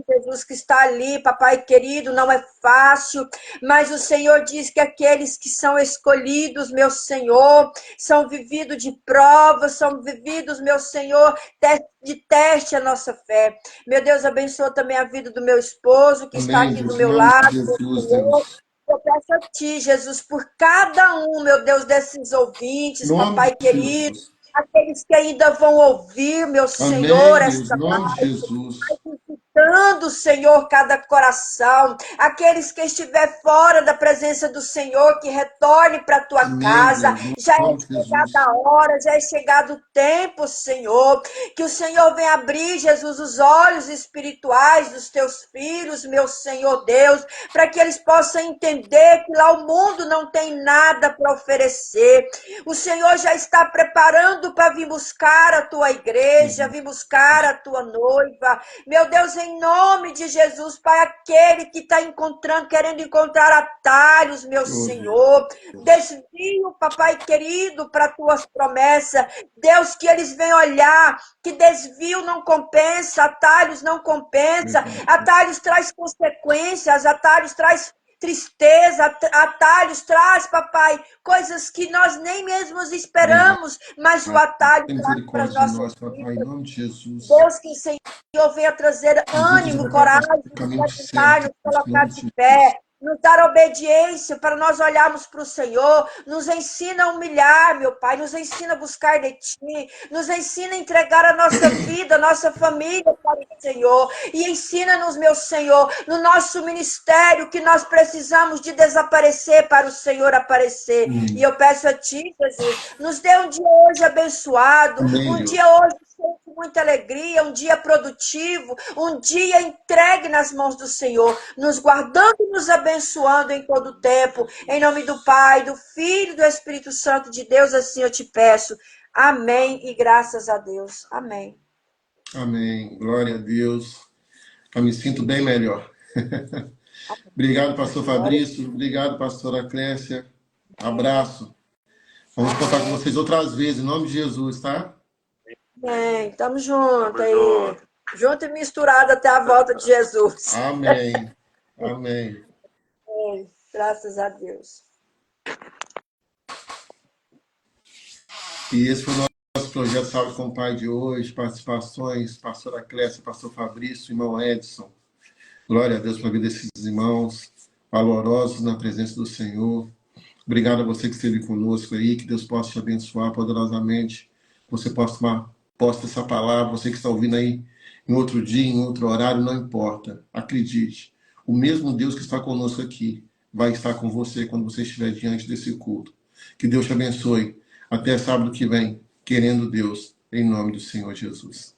Jesus, que está ali, papai querido, não é fácil, mas o Senhor diz que aqueles que são escolhidos, meu Senhor, são vividos de provas, são vividos, meu Senhor, de teste a nossa fé. Meu Deus, abençoa também a vida do meu esposo, que está Amém, aqui do Deus. Em meu nome de lado, meu Jesus, Senhor. Deus. Eu peço a Ti, Jesus, por cada um, meu Deus, desses Em ouvintes, nome de papai querido, Jesus. aqueles que ainda vão ouvir, meu Senhor, Amém, Deus. esta Em nome de Jesus. visitando, Senhor, cada coração, aqueles que estiver fora da presença do Senhor, que retorne para a tua Amém, casa, Deus. Em já é nome de chegada Jesus. a hora, já é chegado o tempo, Senhor, que o Senhor venha abrir, Jesus, os olhos espirituais dos teus filhos, meu Senhor Deus, para que eles possam entender que lá o mundo não tem nada para oferecer. O Senhor já está preparando para vir buscar a tua igreja, vir buscar a tua noiva. Meu Deus, em nome de Jesus, Pai, aquele que está encontrando, querendo encontrar atalhos, meu Senhor, desvio, papai querido, para tuas promessas. Deus, que eles venham olhar, que desvio não compensa, atalhos não compensa, atalhos traz consequências, atalhos traz tristeza, atalhos traz, papai, coisas que nós nem mesmo esperamos, mas o atalho Tem traz para as misericórdia de nossas nós, papai. Em vidas. nome de Jesus. Deus, que o Senhor venha trazer Ajuda-nos ânimo, a passar coragem o caminho para tentar certo, nos Deus. Em colocar nome de de Jesus. pé, nos dar obediência para nós olharmos para o Senhor, nos ensina a humilhar, meu Pai, nos ensina a buscar de Ti, nos ensina a entregar a nossa vida, a nossa família para o Senhor, e ensina-nos, meu Senhor, no nosso ministério, que nós precisamos de desaparecer para o Senhor aparecer, e eu peço a Ti, Jesus, nos dê um dia hoje abençoado, Amém, um Deus. dia hoje com muita alegria, um dia produtivo, um dia entregue nas mãos do Senhor, nos guardando e nos abençoando em todo o tempo. Em nome do Pai, do Filho e do Espírito Santo de Deus, assim eu te peço. Amém e graças a Deus. Amém. Amém. Glória a Deus. Eu me sinto bem melhor. Obrigado, pastor Fabrício. Obrigado, pastora Clécia. Abraço. Vamos contar com vocês outras vezes, em nome de Jesus, tá? Amém. Tamo junto aí. junto. Junto e misturado até a volta de Jesus. Amém. Amém. Graças a Deus. E esse foi o nosso projeto Salve com o Pai de hoje. Participações, pastora Clécia, pastor Fabrício, irmão Edson. Glória a Deus pela vida desses irmãos, valorosos na presença do Senhor. Obrigado a você que esteve conosco aí, que Deus possa te abençoar poderosamente. Você possa tomar posse dessa palavra, você que está ouvindo aí em outro dia, em outro horário, não importa. Acredite, o mesmo Deus que está conosco aqui vai estar com você quando você estiver diante desse culto. Que Deus te abençoe. Até sábado que vem, querendo Deus, em nome do Senhor Jesus.